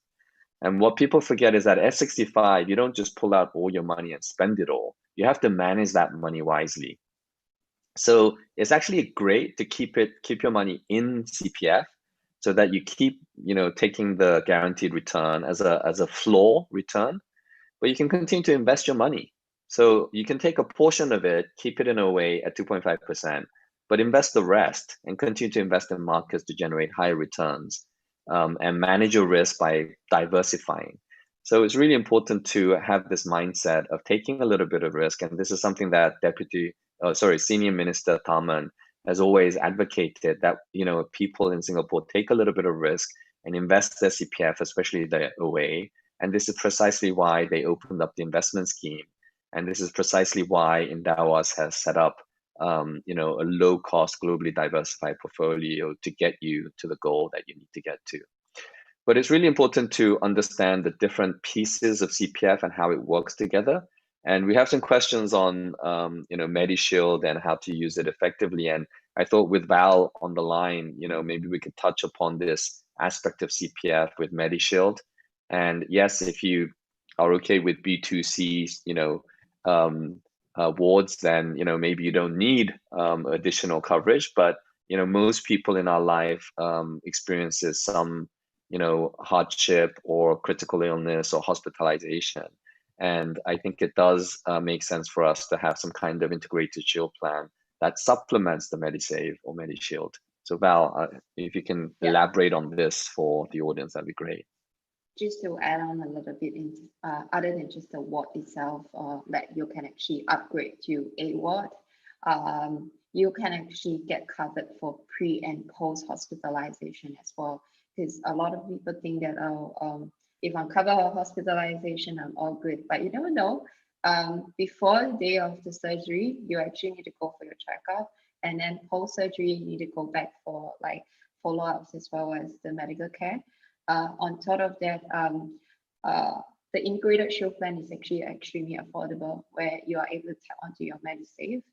And what people forget is that at 65, you don't just pull out all your money and spend it all. You have to manage that money wisely. So it's actually great to keep your money in CPF so that you keep, taking the guaranteed return as a floor return, but you can continue to invest your money. So you can take a portion of it, keep it in a way at 2.5%, but invest the rest and continue to invest in markets to generate higher returns, and manage your risk by diversifying. So it's really important to have this mindset of taking a little bit of risk. And this is something that Senior Minister Tharman has always advocated, that people in Singapore take a little bit of risk and invest their CPF, especially their OA. And this is precisely why they opened up the investment scheme. And this is precisely why Endowus has set up a low-cost, globally diversified portfolio to get you to the goal that you need to get to. But it's really important to understand the different pieces of CPF and how it works together. And we have some questions on, MediShield and how to use it effectively. And I thought with Val on the line, maybe we could touch upon this aspect of CPF with MediShield. And yes, if you are okay with B2C, wards, then maybe you don't need additional coverage. But most people in our life experiences some hardship or critical illness or hospitalization. And I think it does make sense for us to have some kind of integrated shield plan that supplements the MediSave or MediShield. So Val, if you can elaborate on this for the audience, that'd be great. Just to add on a little bit, other than just the ward itself, that you can actually upgrade to a ward, you can actually get covered for pre and post hospitalization as well. Because a lot of people think that, if I'm covered for hospitalization, I'm all good. But you don't know. Before the day of the surgery, you actually need to go for your checkup, and then post surgery, you need to go back for like follow-ups as well as the medical care. On top of that, the integrated shield plan is actually extremely affordable, where you are able to tap onto your MediSave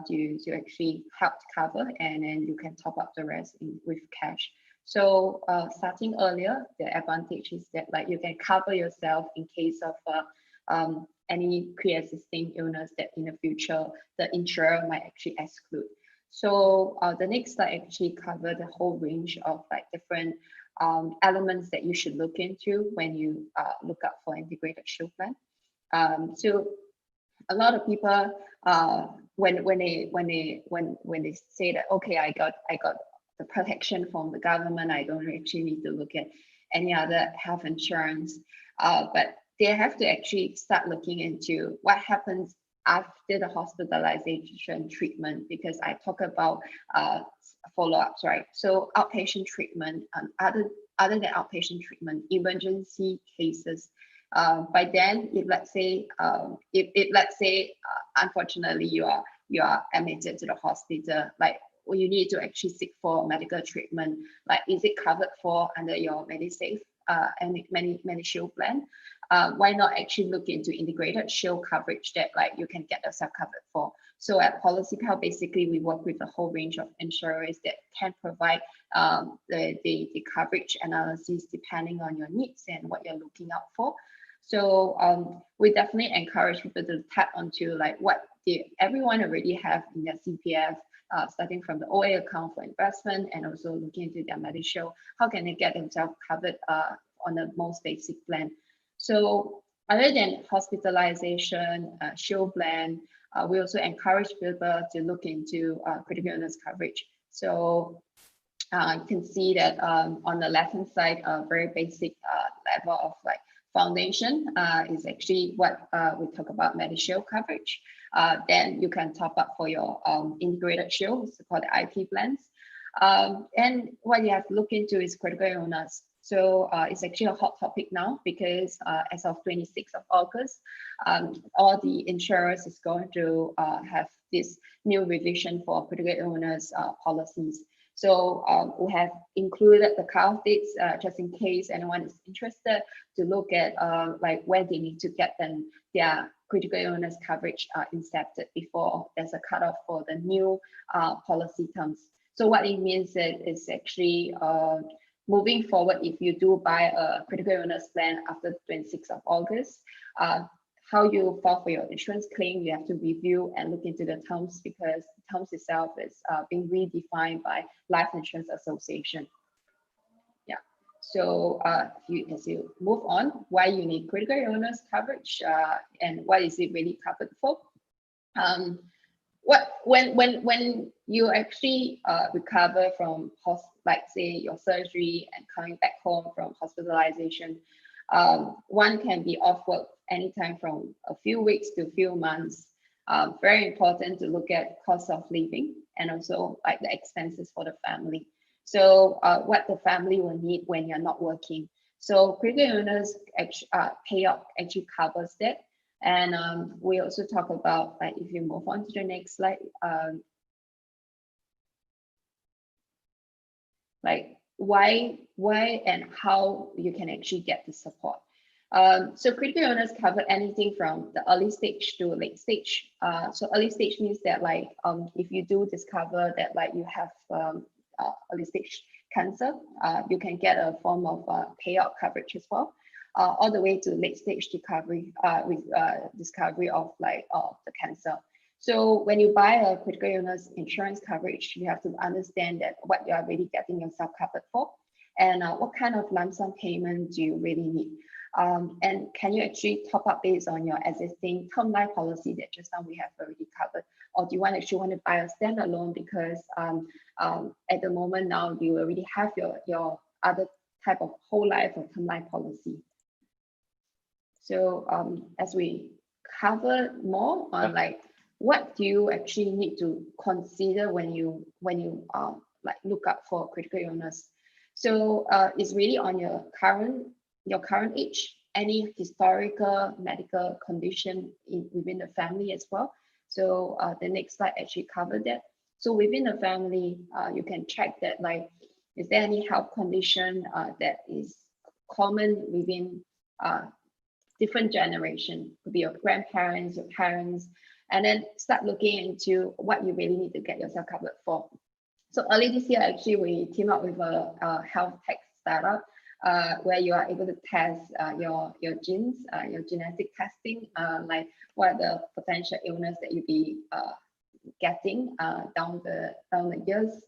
to actually help cover, and then you can top up the rest with cash. So starting earlier, the advantage is that you can cover yourself in case of any pre-existing illness that in the future the insurer might actually exclude. So the next slide actually cover the whole range of different elements that you should look into when you look up for integrated shield plan. So a lot of people when they say that, okay, I got the protection from the government, I don't actually need to look at any other health insurance, but they have to actually start looking into what happens after the hospitalization treatment, because I talk about follow-ups, right? So outpatient treatment, other than outpatient treatment, emergency cases. By then, if let's say unfortunately you are admitted to the hospital, you need to actually seek for medical treatment. Is it covered for under your MediSave? and many shield plan, why not actually look into integrated shield coverage that like you can get yourself covered for? So at PolicyPal, basically we work with a whole range of insurers that can provide the coverage analysis depending on your needs and what you're looking out for. So we definitely encourage people to tap onto like what everyone already have in their CPF, starting from the OA account for investment and also looking into their MediShield. How can they get themselves covered on the most basic plan? So other than hospitalization, shield plan, we also encourage people to look into critical illness coverage. So you can see that on the left-hand side, a very basic level of like foundation is actually what we talk about MediShield coverage. Then you can top up for your integrated shield, it's called the IP plans. And what you have to look into is critical illness. So it's actually a hot topic now because as of 26th of August, all the insurers is going to have this new revision for critical illness policies. So we have included the cutoff dates just in case anyone is interested to look at like where they need to get their critical illness coverage incepted before there's a cutoff for the new policy terms. So what it means is it's actually moving forward, if you do buy a critical illness plan after 26th of August, how you file for your insurance claim, you have to review and look into the terms because the terms itself is being redefined by Life Insurance Association. Yeah. So as you move on, why you need critical illness coverage and what is it really covered for? When you actually recover from like say your surgery and coming back home from hospitalization, one can be off work anytime from a few weeks to a few months. Very important to look at cost of living and also like the expenses for the family. So what the family will need when you're not working. So critical illness payout actually covers that. And we also talk about, like, if you move on to the next slide, like why and how you can actually get the support. So critical illness cover anything from the early stage to late stage. So early stage means that like if you do discover that like you have early stage cancer, you can get a form of payout coverage as well. All the way to late stage recovery with discovery of like the cancer. So when you buy a critical illness insurance coverage, you have to understand that what you are really getting yourself covered for, and what kind of lump sum payment do you really need, and can you actually top up based on your existing term life policy that just now we have already covered, or do you actually want to buy a standalone because at the moment now you already have your other type of whole life or term life policy. So as we cover more on like what do you actually need to consider when you like look up for critical illness. So it's really on your current age, any historical medical condition within the family as well. So the next slide actually covered that. So within the family, you can check that like, is there any health condition that is common within different generation, could be your grandparents, your parents, and then start looking into what you really need to get yourself covered for. So early this year, actually, we teamed up with a health tech startup where you are able to test your genes, your genetic testing, like what are the potential illness that you'll be getting down the years.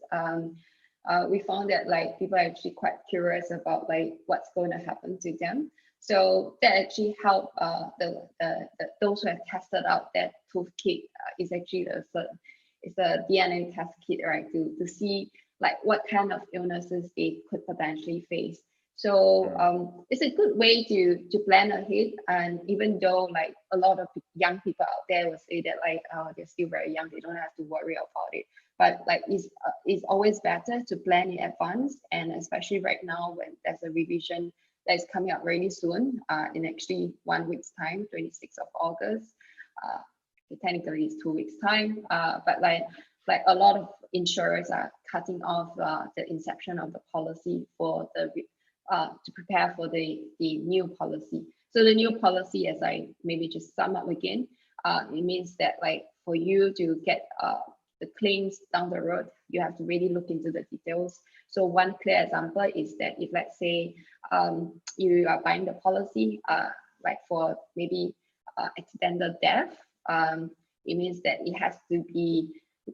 We found that like people are actually quite curious about like what's going to happen to them. So that actually helped those who have tested out that tooth kit is actually it's a DNA test kit, right? To see like what kind of illnesses they could potentially face. So it's a good way to plan ahead. And even though like a lot of young people out there will say that like they're still very young, they don't have to worry about it. But like it's always better to plan in advance, and especially right now when there's a revision that is coming up really soon, in actually 1 week's time, 26th of August. Technically it's 2 weeks time, but like a lot of insurers are cutting off the inception of the policy for to prepare for the new policy. So the new policy, as I maybe just sum up again, it means that like for you to get the claims down the road, you have to really look into the details. So one clear example is that if, let's say, you are buying the policy like for maybe accidental death, it means that it has to be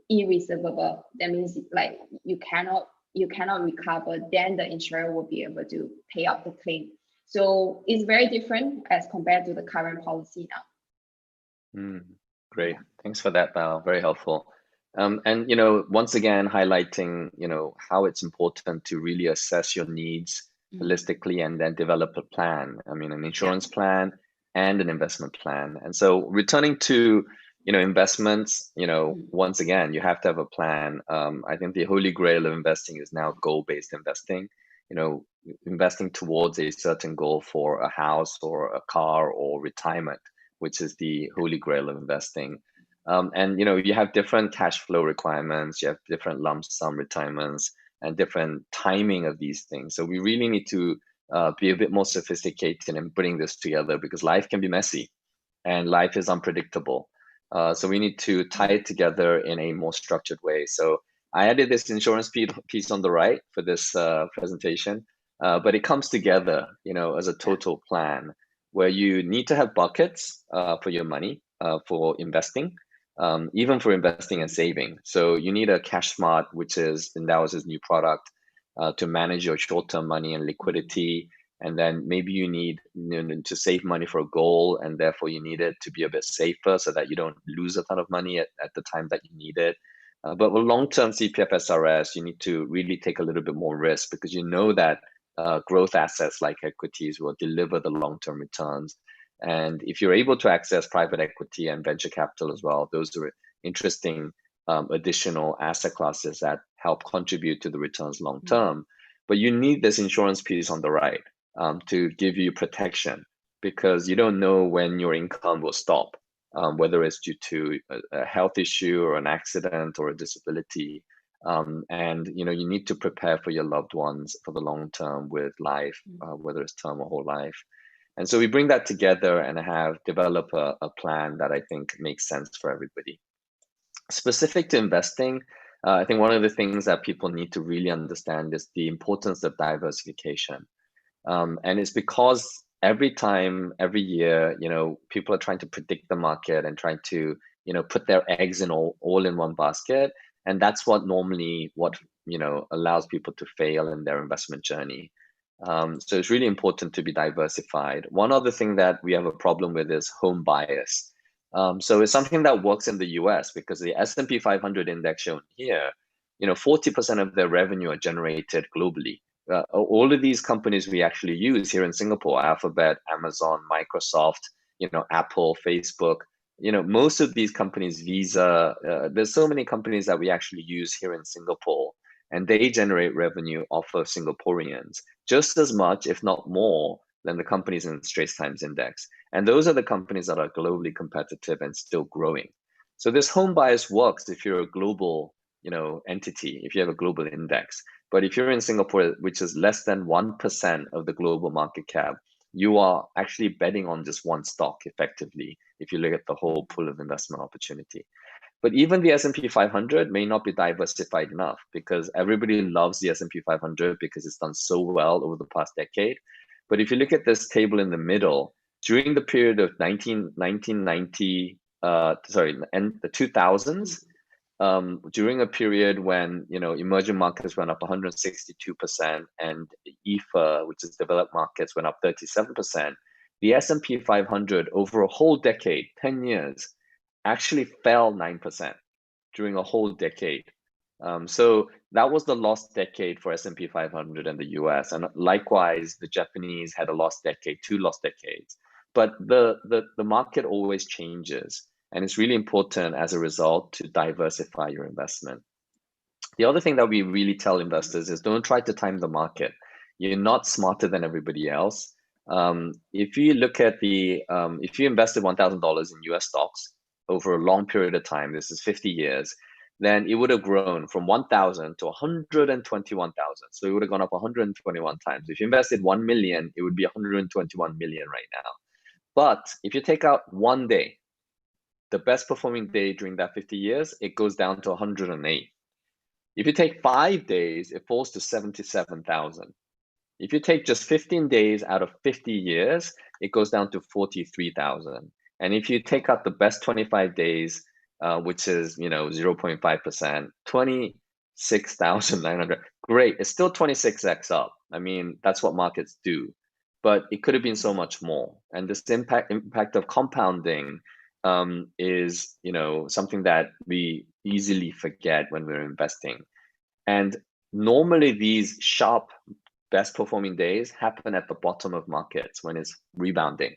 irreversible. That means like you cannot recover, then the insurer will be able to pay out the claim. So it's very different as compared to the current policy now. Great, thanks for that, Val. Very helpful. And once again, highlighting how it's important to really assess your needs holistically and then develop a plan. I mean, an insurance plan and an investment plan. And so returning to investments, once again, you have to have a plan. I think the holy grail of investing is now goal-based investing. Investing towards a certain goal for a house or a car or retirement, which is the holy grail of investing. And you have different cash flow requirements, you have different lump sum retirements, and different timing of these things. So we really need to be a bit more sophisticated in putting this together, because life can be messy and life is unpredictable. So we need to tie it together in a more structured way. So I added this insurance piece on the right for this presentation, but it comes together, as a total plan where you need to have buckets for your money for investing, even for investing and saving. So you need a cash smart, which is Endowus's new product, to manage your short-term money and liquidity. And then maybe you need to save money for a goal, and therefore you need it to be a bit safer so that you don't lose a ton of money at the time that you need it. But with long-term CPF SRS, you need to really take a little bit more risk, because you know that growth assets like equities will deliver the long-term returns. And if you're able to access private equity and venture capital as well, those are interesting additional asset classes that help contribute to the returns long-term. But you need this insurance piece on the right to give you protection, because you don't know when your income will stop, whether it's due to a health issue or an accident or a disability. And you need to prepare for your loved ones for the long term with life, whether it's term or whole life. And so we bring that together and have developed a plan that I think makes sense for everybody. Specific to investing, I think one of the things that people need to really understand is the importance of diversification. And it's because every year, people are trying to predict the market and trying to, put their eggs in all in one basket. And that's what normally allows people to fail in their investment journey. So it's really important to be diversified. One other thing that we have a problem with is home bias. So it's something that works in the US, because the S&P 500 index shown here, 40% of their revenue are generated globally. All of these companies we actually use here in Singapore, Alphabet, Amazon, Microsoft, Apple, Facebook, most of these companies, Visa, there's so many companies that we actually use here in Singapore, and they generate revenue off of Singaporeans just as much, if not more, than the companies in the Straits Times Index. And those are the companies that are globally competitive and still growing. So this home bias works if you're a global, entity, if you have a global index. But if you're in Singapore, which is less than 1% of the global market cap, you are actually betting on just one stock effectively, if you look at the whole pool of investment opportunity. But even the S&P 500 may not be diversified enough, because everybody loves the S&P 500 because it's done so well over the past decade. But if you look at this table in the middle, during the period of 1990, and the 2000s, during a period when emerging markets went up 162% and EFA, which is developed markets, went up 37%, the S&P 500 over a whole decade, 10 years, actually fell 9% during a whole decade. So that was the lost decade for S&P 500 in the US. And likewise, the Japanese had a lost decade, 2 lost decades. But the market always changes. And it's really important as a result to diversify your investment. The other thing that we really tell investors is don't try to time the market. You're not smarter than everybody else. If you look at if you invested $1,000 in US stocks over a long period of time, this is 50 years, then it would have grown from 1,000 to 121,000. So it would have gone up 121 times. If you invested 1 million, it would be 121 million right now. But if you take out one day, the best performing day during that 50 years, it goes down to 108. If you take 5 days, it falls to 77,000. If you take just 15 days out of 50 years, it goes down to 43,000. And if you take out the best 25 days, which is 0.5%, 26,900. Great, it's still 26x up. I mean, that's what markets do, but it could have been so much more. And this impact of compounding is something that we easily forget when we're investing. And normally these sharp best performing days happen at the bottom of markets when it's rebounding.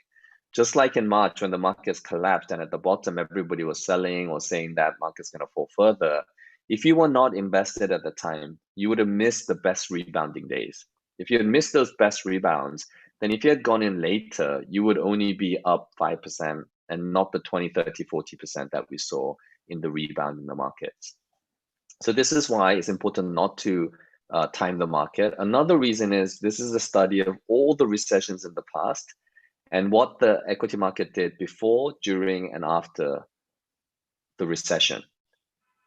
Just like in March when the markets collapsed and at the bottom everybody was selling or saying that market's going to fall further. If you were not invested at the time, you would have missed the best rebounding days. If you had missed those best rebounds, then if you had gone in later, you would only be up 5% and not the 20, 30, 40% that we saw in the rebound in the markets. So this is why it's important not to time the market. Another reason is this is a study of all the recessions in the past and what the equity market did before, during, and after the recession.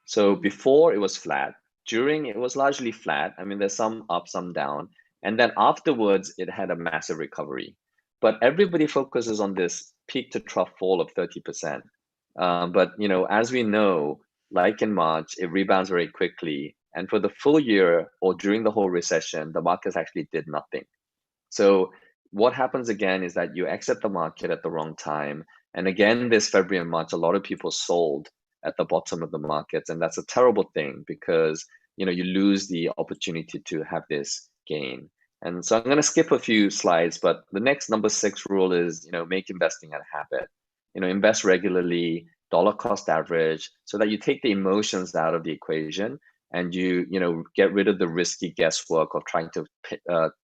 So before it was flat, during it was largely flat. I mean, there's some up, some down. And then afterwards, it had a massive recovery. But everybody focuses on this peak to trough fall of 30%. But as we know, like in March, it rebounds very quickly. And for the full year or during the whole recession, the markets actually did nothing. So what happens again is that you exit the market at the wrong time. And again, this February and March, a lot of people sold at the bottom of the markets. And that's a terrible thing because you lose the opportunity to have this gain. And so I'm going to skip a few slides, but the next number 6 rule is, make investing a habit. Invest regularly, dollar cost average, so that you take the emotions out of the equation and you get rid of the risky guesswork of trying to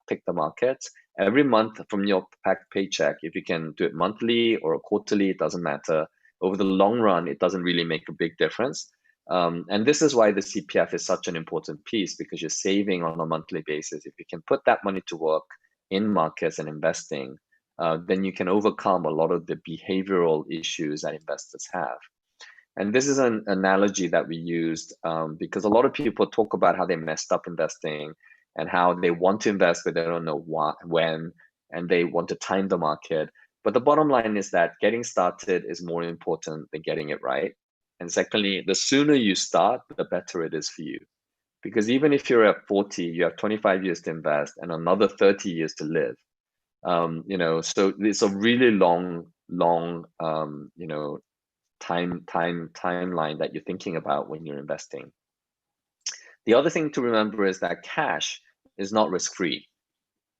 pick the markets every month from your paycheck. If you can do it monthly or quarterly, it doesn't matter. Over the long run, it doesn't really make a big difference. And this is why the CPF is such an important piece, because you're saving on a monthly basis. If you can put that money to work in markets and investing, then you can overcome a lot of the behavioral issues that investors have. And this is an analogy that we used because a lot of people talk about how they messed up investing and how they want to invest, but they don't know when, and they want to time the market. But the bottom line is that getting started is more important than getting it right. And secondly, the sooner you start, the better it is for you. Because even if you're at 40, you have 25 years to invest and another 30 years to live. So it's a really long, timeline that you're thinking about when you're investing. The other thing to remember is that cash is not risk-free.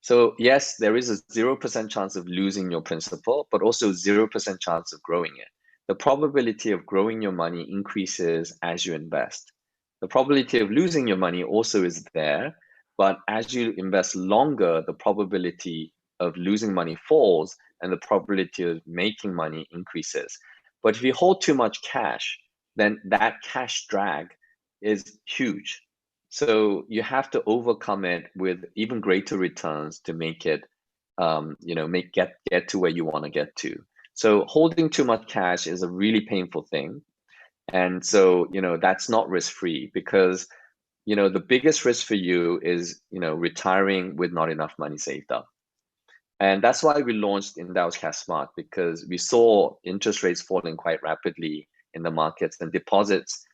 So yes, there is a 0% chance of losing your principal, but also 0% chance of growing it. The probability of growing your money increases as you invest. The probability of losing your money also is there, but as you invest longer, the probability of losing money falls and the probability of making money increases. But if you hold too much cash, then that cash drag is huge. So you have to overcome it with even greater returns to make it, get to where you want to get to. So holding too much cash is a really painful thing. And so, that's not risk-free because, the biggest risk for you is, retiring with not enough money saved up. And that's why we launched Endowus Cash Smart, because we saw interest rates falling quite rapidly in the markets, and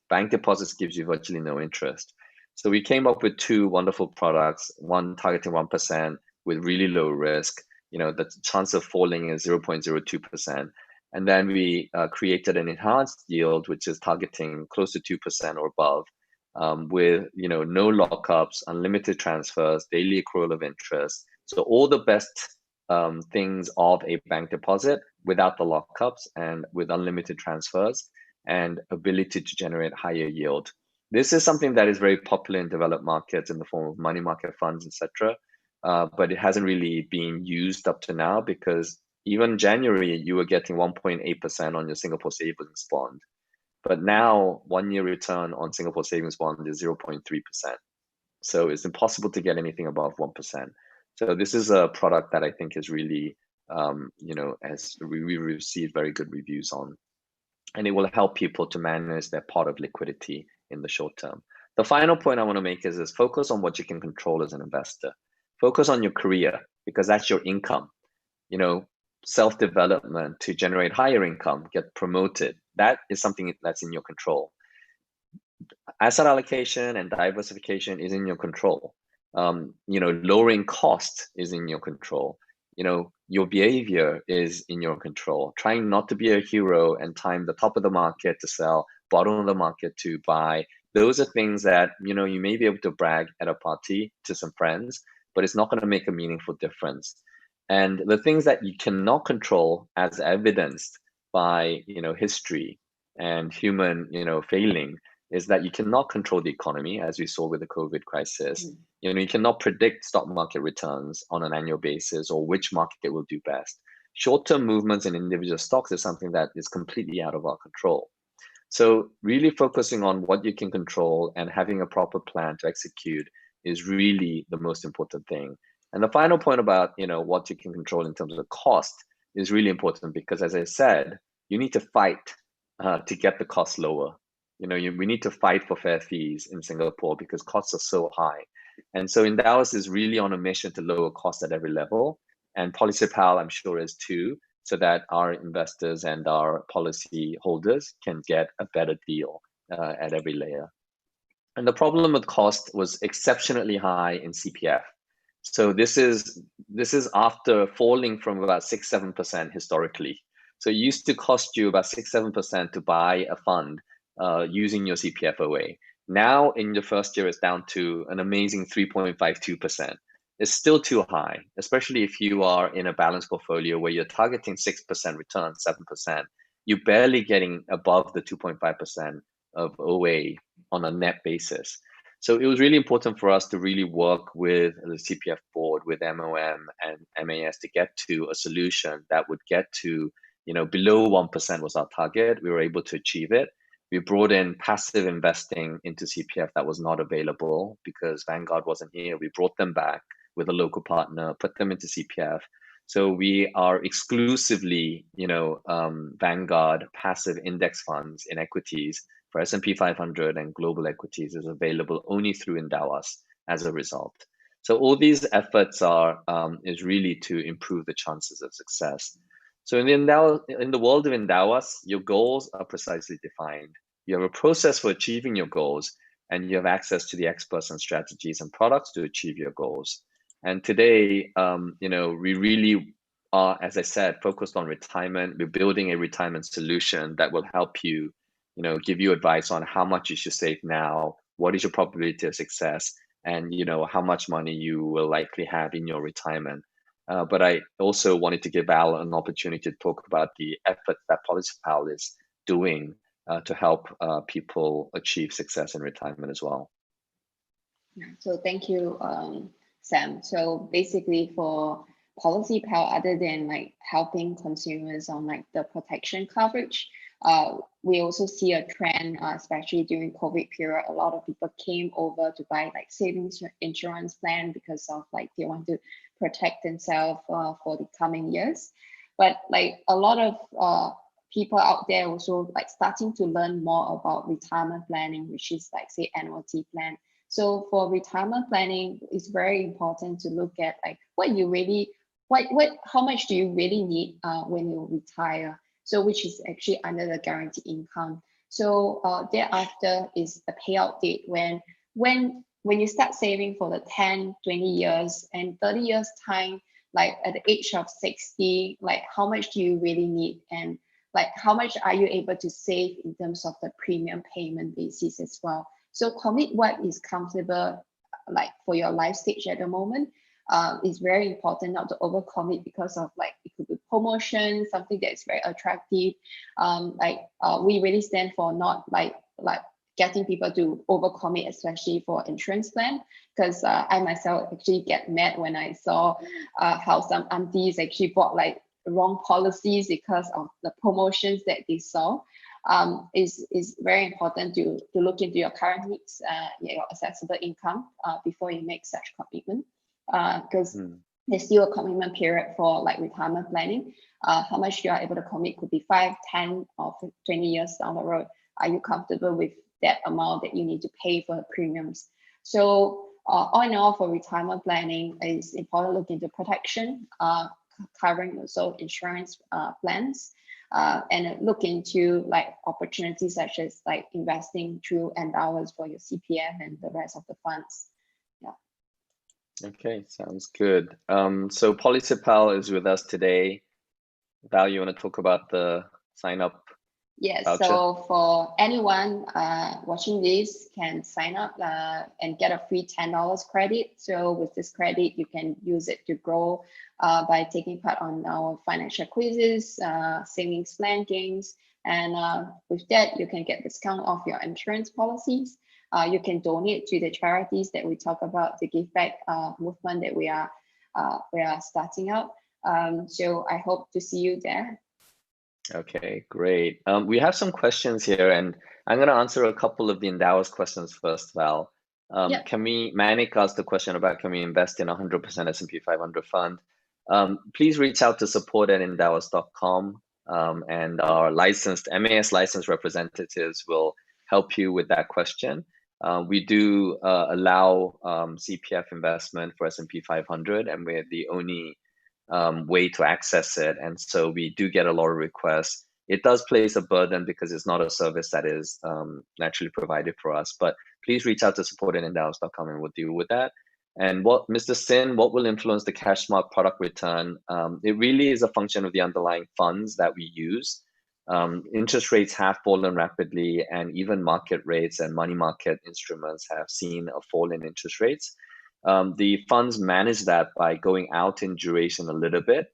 bank deposits gives you virtually no interest. So we came up with 2 wonderful products, one targeting 1% with really low risk. The chance of falling is 0.02%. And then we created an enhanced yield, which is targeting close to 2% or above, with no lockups, unlimited transfers, daily accrual of interest. So all the best things of a bank deposit without the lockups and with unlimited transfers and ability to generate higher yield. This is something that is very popular in developed markets in the form of money market funds, etc. But it hasn't really been used up to now because even January, you were getting 1.8% on your Singapore savings bond. But now 1-year return on Singapore savings bond is 0.3%. So it's impossible to get anything above 1%. So this is a product that I think is really, as we received very good reviews on, and it will help people to manage their pot of liquidity in the short term. The final point I want to make is focus on what you can control as an investor. Focus on your career, because that's your income. Self-development to generate higher income, get promoted. That is something that's in your control. Asset allocation and diversification is in your control. Lowering cost is in your control. Your behavior is in your control. Trying not to be a hero and time the top of the market to sell, bottom of the market to buy. Those are things that, you may be able to brag at a party to some friends, but it's not going to make a meaningful difference. And the things that you cannot control, as evidenced by, history and human, failing, is that you cannot control the economy, as we saw with the COVID crisis. You cannot predict stock market returns on an annual basis or which market will do best. Short-term movements in individual stocks is something that is completely out of our control. So really focusing on what you can control and having a proper plan to execute is really the most important thing. And the final point about, what you can control in terms of cost is really important, because as I said, you need to fight to get the cost lower. We need to fight for fair fees in Singapore because costs are so high. And so Endowus is really on a mission to lower costs at every level. And PolicyPal, I'm sure, is too, so that our investors and our policy holders can get a better deal at every layer. And the problem with cost was exceptionally high in CPF. So this is after falling from about 6-7% historically. So it used to cost you about 6-7% to buy a fund using your CPF OA. Now in the first year, it's down to an amazing 3.52%. It's still too high, especially if you are in a balanced portfolio where you're targeting 6% return, 7%. You're barely getting above the 2.5% of OA on a net basis. So it was really important for us to really work with the CPF board, with MOM and MAS to get to a solution that would get to, below 1% was our target. We were able to achieve it. We brought in passive investing into CPF that was not available because Vanguard wasn't here. We brought them back with a local partner, put them into CPF. So we are exclusively, Vanguard passive index funds in equities for S&P 500 and global equities is available only through Endowus as a result. So all these efforts is really to improve the chances of success. So in the world of Endowus, your goals are precisely defined. You have a process for achieving your goals, and you have access to the experts and strategies and products to achieve your goals. And today, we really are, as I said, focused on retirement. We're building a retirement solution that will help you, give you advice on how much you should save now, what is your probability of success, and how much money you will likely have in your retirement. But I also wanted to give Val an opportunity to talk about the efforts that PolicyPal is doing to help people achieve success in retirement as well. So thank you, Sam. So basically for PolicyPal, other than helping consumers on the protection coverage, we also see a trend, especially during COVID period. A lot of people came over to buy savings insurance plan because of they want to protect themselves for the coming years. But a lot of people out there also starting to learn more about retirement planning, which is say annuity plan. So for retirement planning, it's very important to look at what you really, how much do you really need when you retire? So which is actually under the guaranteed income. So thereafter is the payout date when you start saving for the 10, 20 years and 30 years time, at the age of 60, how much do you really need? And how much are you able to save in terms of the premium payment basis as well? So commit what is comfortable for your life stage at the moment. It's very important not to overcommit because of it could be promotion, something that's very attractive. We really stand for not getting people to overcommit, especially for insurance plan, because I myself actually get mad when I saw how some aunties actually bought wrong policies because of the promotions that they saw. is very important to look into your current needs, your accessible income before you make such commitment, because there's still a commitment period for like retirement planning. How much you are able to commit could be 5, 10, or 20 years down the road. Are you comfortable with that amount that you need to pay for the premiums? So all in all, for retirement planning, it's important to look into protection, covering also insurance plans, and look into like opportunities such as like investing through Endowus for your CPF and the rest of the funds. Yeah. Okay, sounds good. So PolicyPal is with us today. Val, you want to talk about the sign up? Yes, voucher? so for anyone watching this can sign up and get a free $10 credit. So with this credit, you can use it to grow by taking part on our financial quizzes, savings plan games, and with that, you can get discount off your insurance policies. You can donate to the charities that we talk about, the Give Back movement that we are starting out. So I hope to see you there. Okay, great. We have some questions here, and I'm going to answer a couple of the Endowus questions first, Val. Yep. Manik asked the question about, can we invest in 100% S&P 500 fund? Please reach out to support@endowus.com, and our MAS licensed representatives will help you with that question. We do allow CPF investment for S&P 500, and we're the only way to access it, and so we do get a lot of requests. It does place a burden because it's not a service that is naturally provided for us, but please reach out to support@endowus.com and we'll deal with that. And Mr. Sin, what will influence the cash smart product return? It really is a function of the underlying funds that we use. Interest rates have fallen rapidly, and even market rates and money market instruments have seen a fall in interest rates. The funds manage that by going out in duration a little bit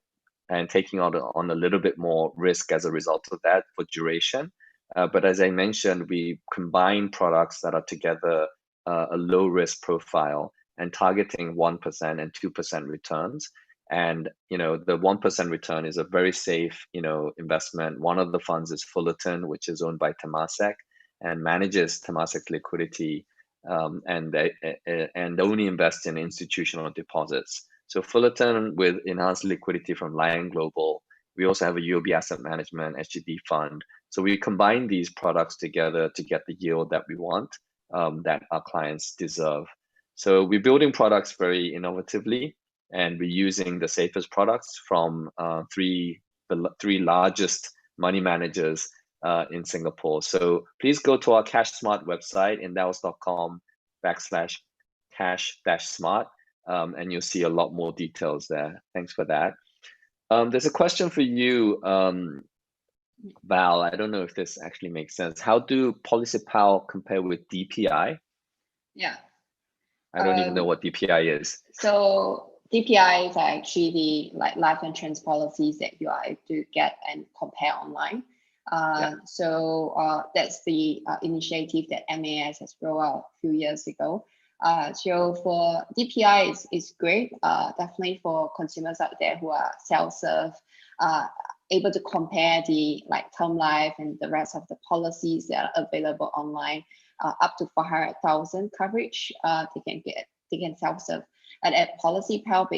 and taking on a little bit more risk as a result of that for duration. But as I mentioned, we combine products that are together a low risk profile and targeting 1% and 2% returns. And the 1% return is a very safe investment. One of the funds is Fullerton, which is owned by Temasek and manages Temasek's liquidity. And only invest in institutional deposits. So Fullerton with enhanced liquidity from Lion Global. We also have a UOB Asset Management SGD fund. So we combine these products together to get the yield that we want, that our clients deserve. So we're building products very innovatively, and we're using the safest products from the three largest money managers in Singapore. So please go to our Cash Smart website, endowus.com/cash-smart, and you'll see a lot more details there. Thanks for that. There's a question for you, Val. I don't know if this actually makes sense. How do PolicyPal compare with DPI? Yeah. I don't even know what DPI is. So DPIs are actually the life insurance policies that you are able to get and compare online. So that's the initiative that MAS has rolled out a few years ago. So for DPI is great, definitely for consumers out there who are self-serve, able to compare the term life and the rest of the policies that are available online, up to 400,000 coverage. They can self-serve. And at PolicyPal,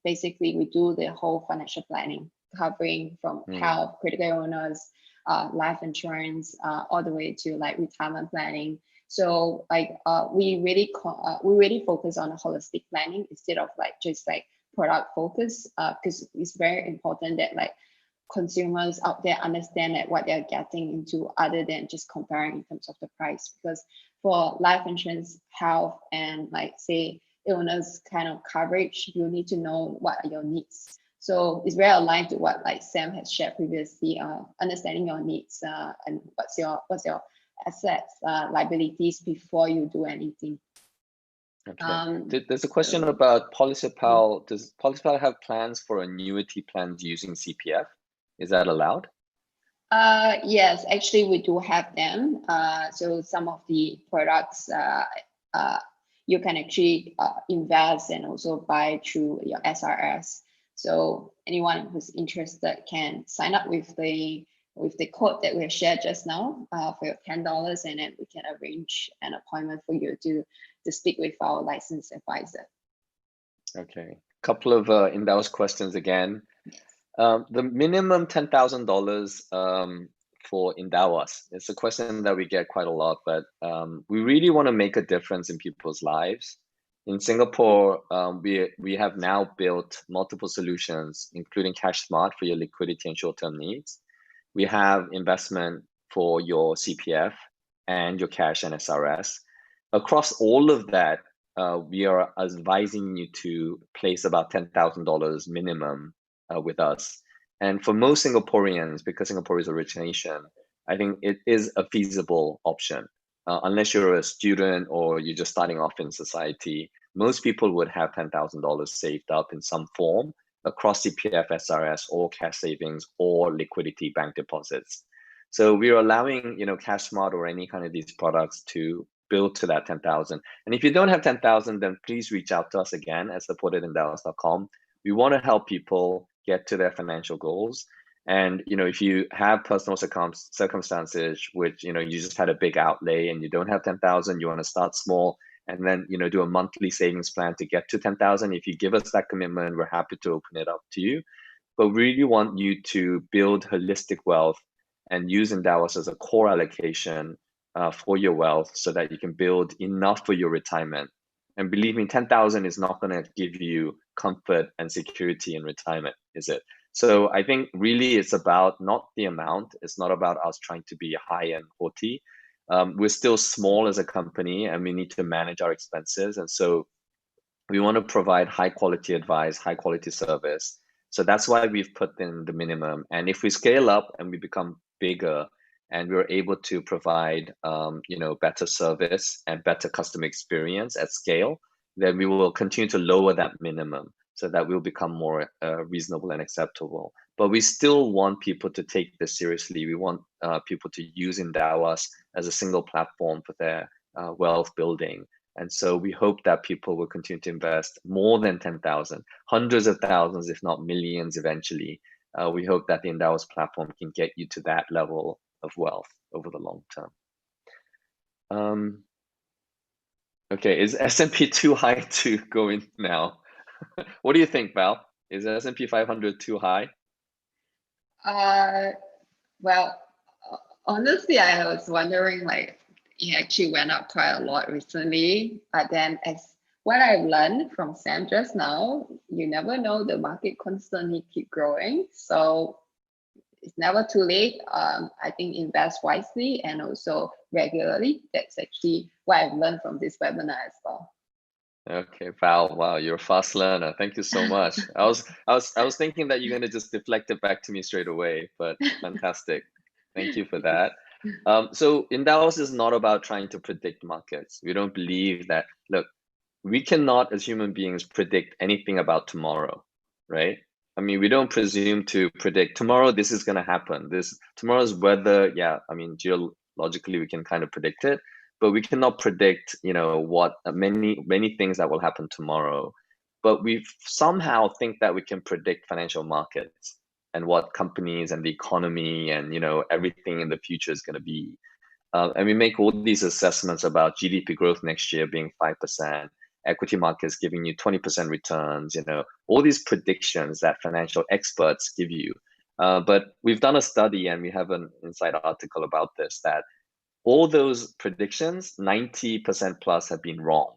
basically we do the whole financial planning, covering from health, critical illness, life insurance, all the way to retirement planning. So we really focus on a holistic planning instead of just product focus, because it's very important that consumers out there understand that what they're getting into, other than just comparing in terms of the price. Because for life insurance, health, and say illness kind of coverage, you need to know what are your needs. So it's very aligned to what Sam has shared previously, understanding your needs and what's your assets, liabilities before you do anything. Okay. There's a question about PolicyPal. Does PolicyPal have plans for annuity plans using CPF? Is that allowed? Yes, actually we do have them. So some of the products you can actually invest and also buy through your SRS. So anyone who's interested can sign up with the with the code that we have shared just now for your $10, and then we can arrange an appointment for you to speak with our licensed advisor. Okay, couple of Endowus questions again. Yes. The minimum $10,000 for Endowus. It's a question that we get quite a lot, but we really want to make a difference in people's lives. In Singapore, we have now built multiple solutions, including Cash Smart for your liquidity and short-term needs. We have investment for your CPF and your cash and SRS. Across all of that, we are advising you to place about $10,000 minimum with us. And for most Singaporeans, because Singapore is origination, I think it is a feasible option. Unless you're a student or you're just starting off in society, most people would have $10,000 saved up in some form across CPF, SRS, or cash savings, or liquidity bank deposits. So we're allowing, Cash Smart or any kind of these products to build to that 10,000. And if you don't have 10,000, then please reach out to us again at support@endowus.com. We want to help people get to their financial goals. And if you have personal circumstances, which you just had a big outlay and you don't have 10,000, you want to start small and then do a monthly savings plan to get to 10,000. If you give us that commitment, we're happy to open it up to you. But we really want you to build holistic wealth and use Endowus as a core allocation for your wealth so that you can build enough for your retirement. And believe me, 10,000 is not going to give you comfort and security in retirement, is it? So I think really it's about not the amount. It's not about us trying to be high and haughty. We're still small as a company and we need to manage our expenses. And so we want to provide high quality advice, high quality service. So that's why we've put in the minimum. And if we scale up and we become bigger and we're able to provide better service and better customer experience at scale, then we will continue to lower that minimum so that we'll become more reasonable and acceptable. But we still want people to take this seriously. We want people to use Endowus as a single platform for their wealth building. And so we hope that people will continue to invest more than 10,000, hundreds of thousands, if not millions eventually. We hope that the Endowus platform can get you to that level of wealth over the long term. Okay, is S&P too high to go in now? What do you think, Val? Is S&P 500 too high? Well, honestly, I was wondering, like, it actually went up quite a lot recently. But then, as what I've learned from Sam just now, you never know, the market constantly keep growing. So it's never too late. I think invest wisely and also regularly. That's actually what I've learned from this webinar as well. Okay, Val, wow, you're a fast learner. Thank you so much. I was thinking that you're going to just deflect it back to me straight away, but fantastic. Thank you for that. So Endowus is not about trying to predict markets. We don't believe that. Look, we cannot, as human beings, predict anything about tomorrow, right? I mean, we don't presume to predict tomorrow this is going to happen. Tomorrow's weather, yeah, I mean, geologically we can kind of predict it, but we cannot predict, what many things that will happen tomorrow. But we somehow think that we can predict financial markets and what companies and the economy and everything in the future is going to be. And we make all these assessments about GDP growth next year being 5%, equity markets giving you 20% returns, all these predictions that financial experts give you. But we've done a study and we have an inside article about this, that all those predictions, 90% plus have been wrong.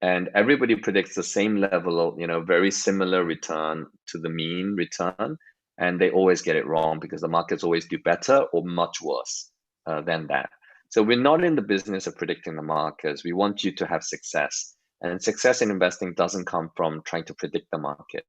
And everybody predicts the same level of, very similar return to the mean return. And they always get it wrong because the markets always do better or much worse than that. So we're not in the business of predicting the markets. We want you to have success. And success in investing doesn't come from trying to predict the market.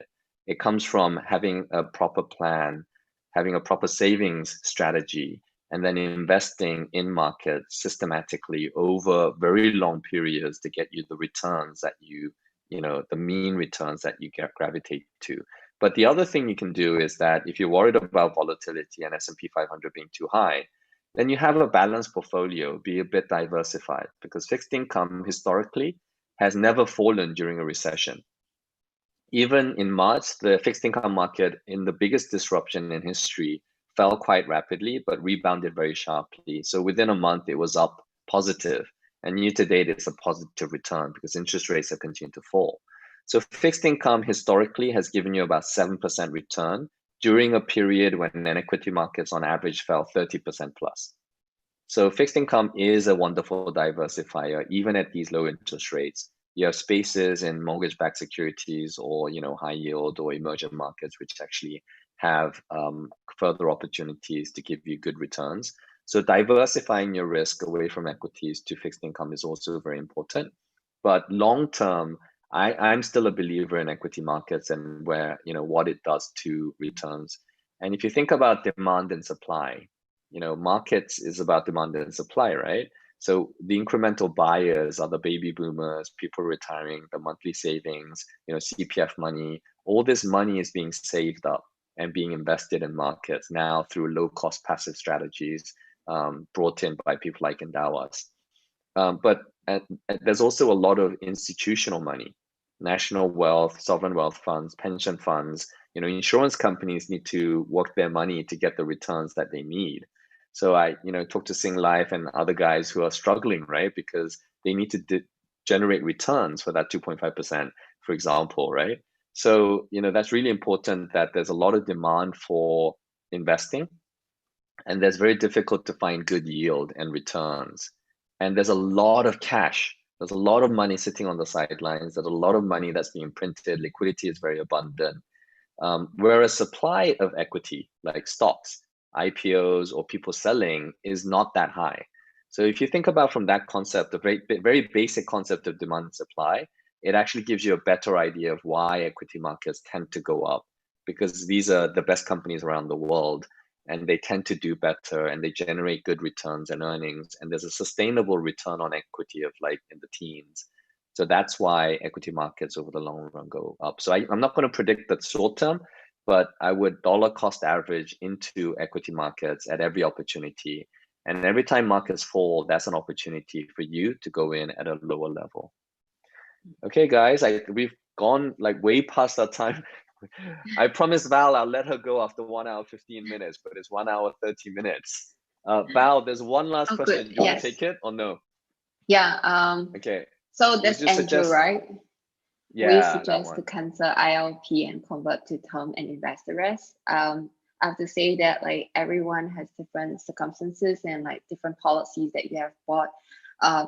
It comes from having a proper plan, having a proper savings strategy, and then investing in markets systematically over very long periods to get you the returns that the mean returns that you gravitate to. But the other thing you can do is that if you're worried about volatility and S&P 500 being too high, then you have a balanced portfolio, be a bit diversified, because fixed income historically has never fallen during a recession. Even in March, the fixed income market, in the biggest disruption in history, fell quite rapidly, but rebounded very sharply. So within a month, it was up positive. And year to date, it's a positive return because interest rates have continued to fall. So fixed income historically has given you about 7% return during a period when equity markets on average fell 30% plus. So fixed income is a wonderful diversifier, even at these low interest rates. You have spaces in mortgage-backed securities or high yield or emerging markets, which actually have further opportunities to give you good returns. So diversifying your risk away from equities to fixed income is also very important. But long term, I'm still a believer in equity markets and what it does to returns. And if you think about demand and supply, markets is about demand and supply, right? So the incremental buyers are the baby boomers, people retiring, the monthly savings, CPF money. All this money is being saved up and being invested in markets now through low-cost passive strategies brought in by people like Endowus. But there's also a lot of institutional money, national wealth, sovereign wealth funds, pension funds. Insurance companies need to work their money to get the returns that they need. So I, talk to Sing Life and other guys who are struggling, right? Because they need to generate returns for that 2.5%, for example, right? So, that's really important that there's a lot of demand for investing, and there's very difficult to find good yield and returns. And there's a lot of cash. There's a lot of money sitting on the sidelines. There's a lot of money that's being printed. Liquidity is very abundant. Whereas supply of equity, like stocks, IPOs, or people selling, is not that high. So if you think about from that concept, a very basic concept of demand and supply, it actually gives you a better idea of why equity markets tend to go up, because these are the best companies around the world, and they tend to do better, and they generate good returns and earnings, and there's a sustainable return on equity of like in the teens. So that's why equity markets over the long run go up. So I'm not going to predict the short term, but I would dollar cost average into equity markets at every opportunity. And every time markets fall, that's an opportunity for you to go in at a lower level. Okay, guys, we've gone like way past our time. I promised Val I'll let her go after 1 hour 15 minutes, but it's 1 hour 30 minutes. Val, there's one last question. Good. Do you want to take it or no? Yeah. Okay. So that's Andrew, right? Yeah, we suggest to cancel ILP and convert to term and investor rest. I have to say that like everyone has different circumstances and like different policies that you have bought.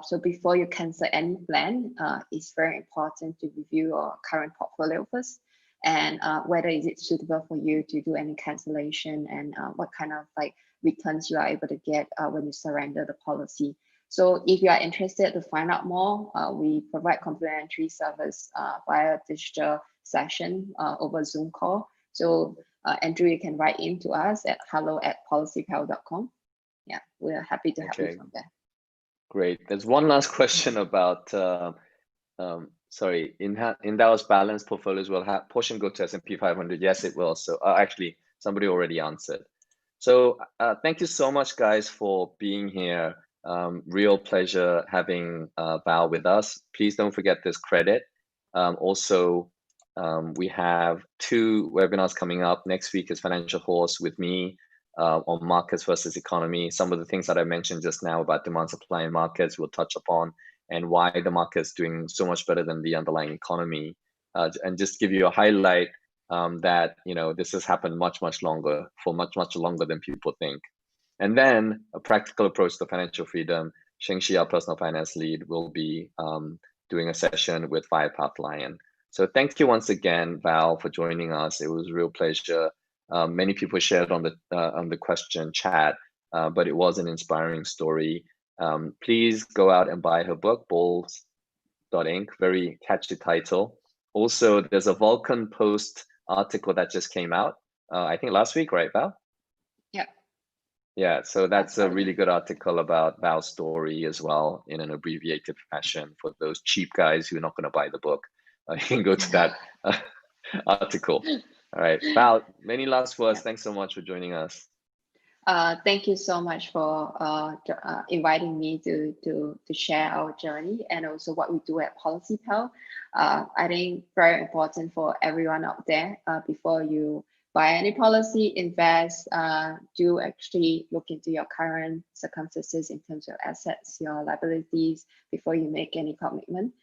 So before you cancel any plan, it's very important to review your current portfolio first, and whether is it suitable for you to do any cancellation, and what kind of like returns you are able to get when you surrender the policy. So if you are interested to find out more, we provide complimentary service via digital session over Zoom call. So Andrew, you can write in to us at hello@policypal.com. Yeah, we're happy to help you from there. Great. There's one last question about, sorry, Endowus balanced portfolios will have portion go to S&P 500. Yes, it will. So actually, somebody already answered. So thank you so much, guys, for being here. Real pleasure having Val with us. Please don't forget this credit. Also, we have 2 webinars coming up. Next week is Financial Horse with me on markets versus economy. Some of the things that I mentioned just now about demand, supply, and markets we'll touch upon, and why the market's doing so much better than the underlying economy. And just give you a highlight that this has happened much longer, for much longer than people think. And then a practical approach to financial freedom. Shengxi, our personal finance lead, will be doing a session with Firepath Lion. So thank you once again, Val, for joining us. It was a real pleasure. Many people shared on the question chat, but it was an inspiring story. Please go out and buy her book, Balls.Inc. Very catchy title. Also, there's a Vulcan Post article that just came out, I think last week, right, Val? Yeah. Yeah, so that's a really good article about Val's story as well, in an abbreviated fashion for those cheap guys who are not going to buy the book. You can go to that article. All right, Val, many last words. Yeah. Thanks so much for joining us. Thank you so much for inviting me to share our journey and also what we do at PolicyPal. I think very important for everyone out there, before you buy any policy, invest, do actually look into your current circumstances in terms of assets, your liabilities before you make any commitment.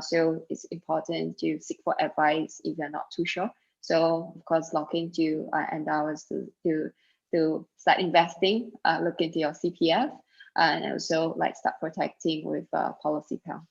So it's important to seek for advice if you're not too sure. So of course, log into Endowus to start investing, look into your CPF, and also like start protecting with PolicyPal.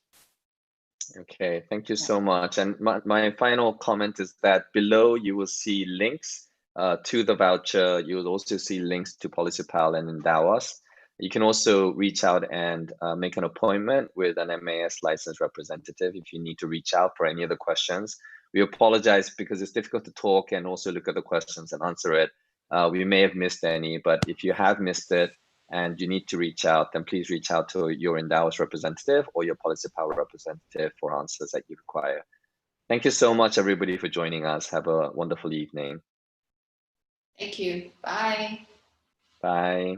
Okay, thank you so much. And my final comment is that below you will see links to the voucher. You will also see links to PolicyPal and Endowus. You can also reach out and make an appointment with an MAS licensed representative if you need to reach out for any other questions. We apologize because it's difficult to talk and also look at the questions and answer it. We may have missed any, but if you have missed it, and you need to reach out, then please reach out to your Endowus representative or your PolicyPal representative for answers that you require. Thank you so much, everybody, for joining us. Have a wonderful evening. Thank you. Bye. Bye.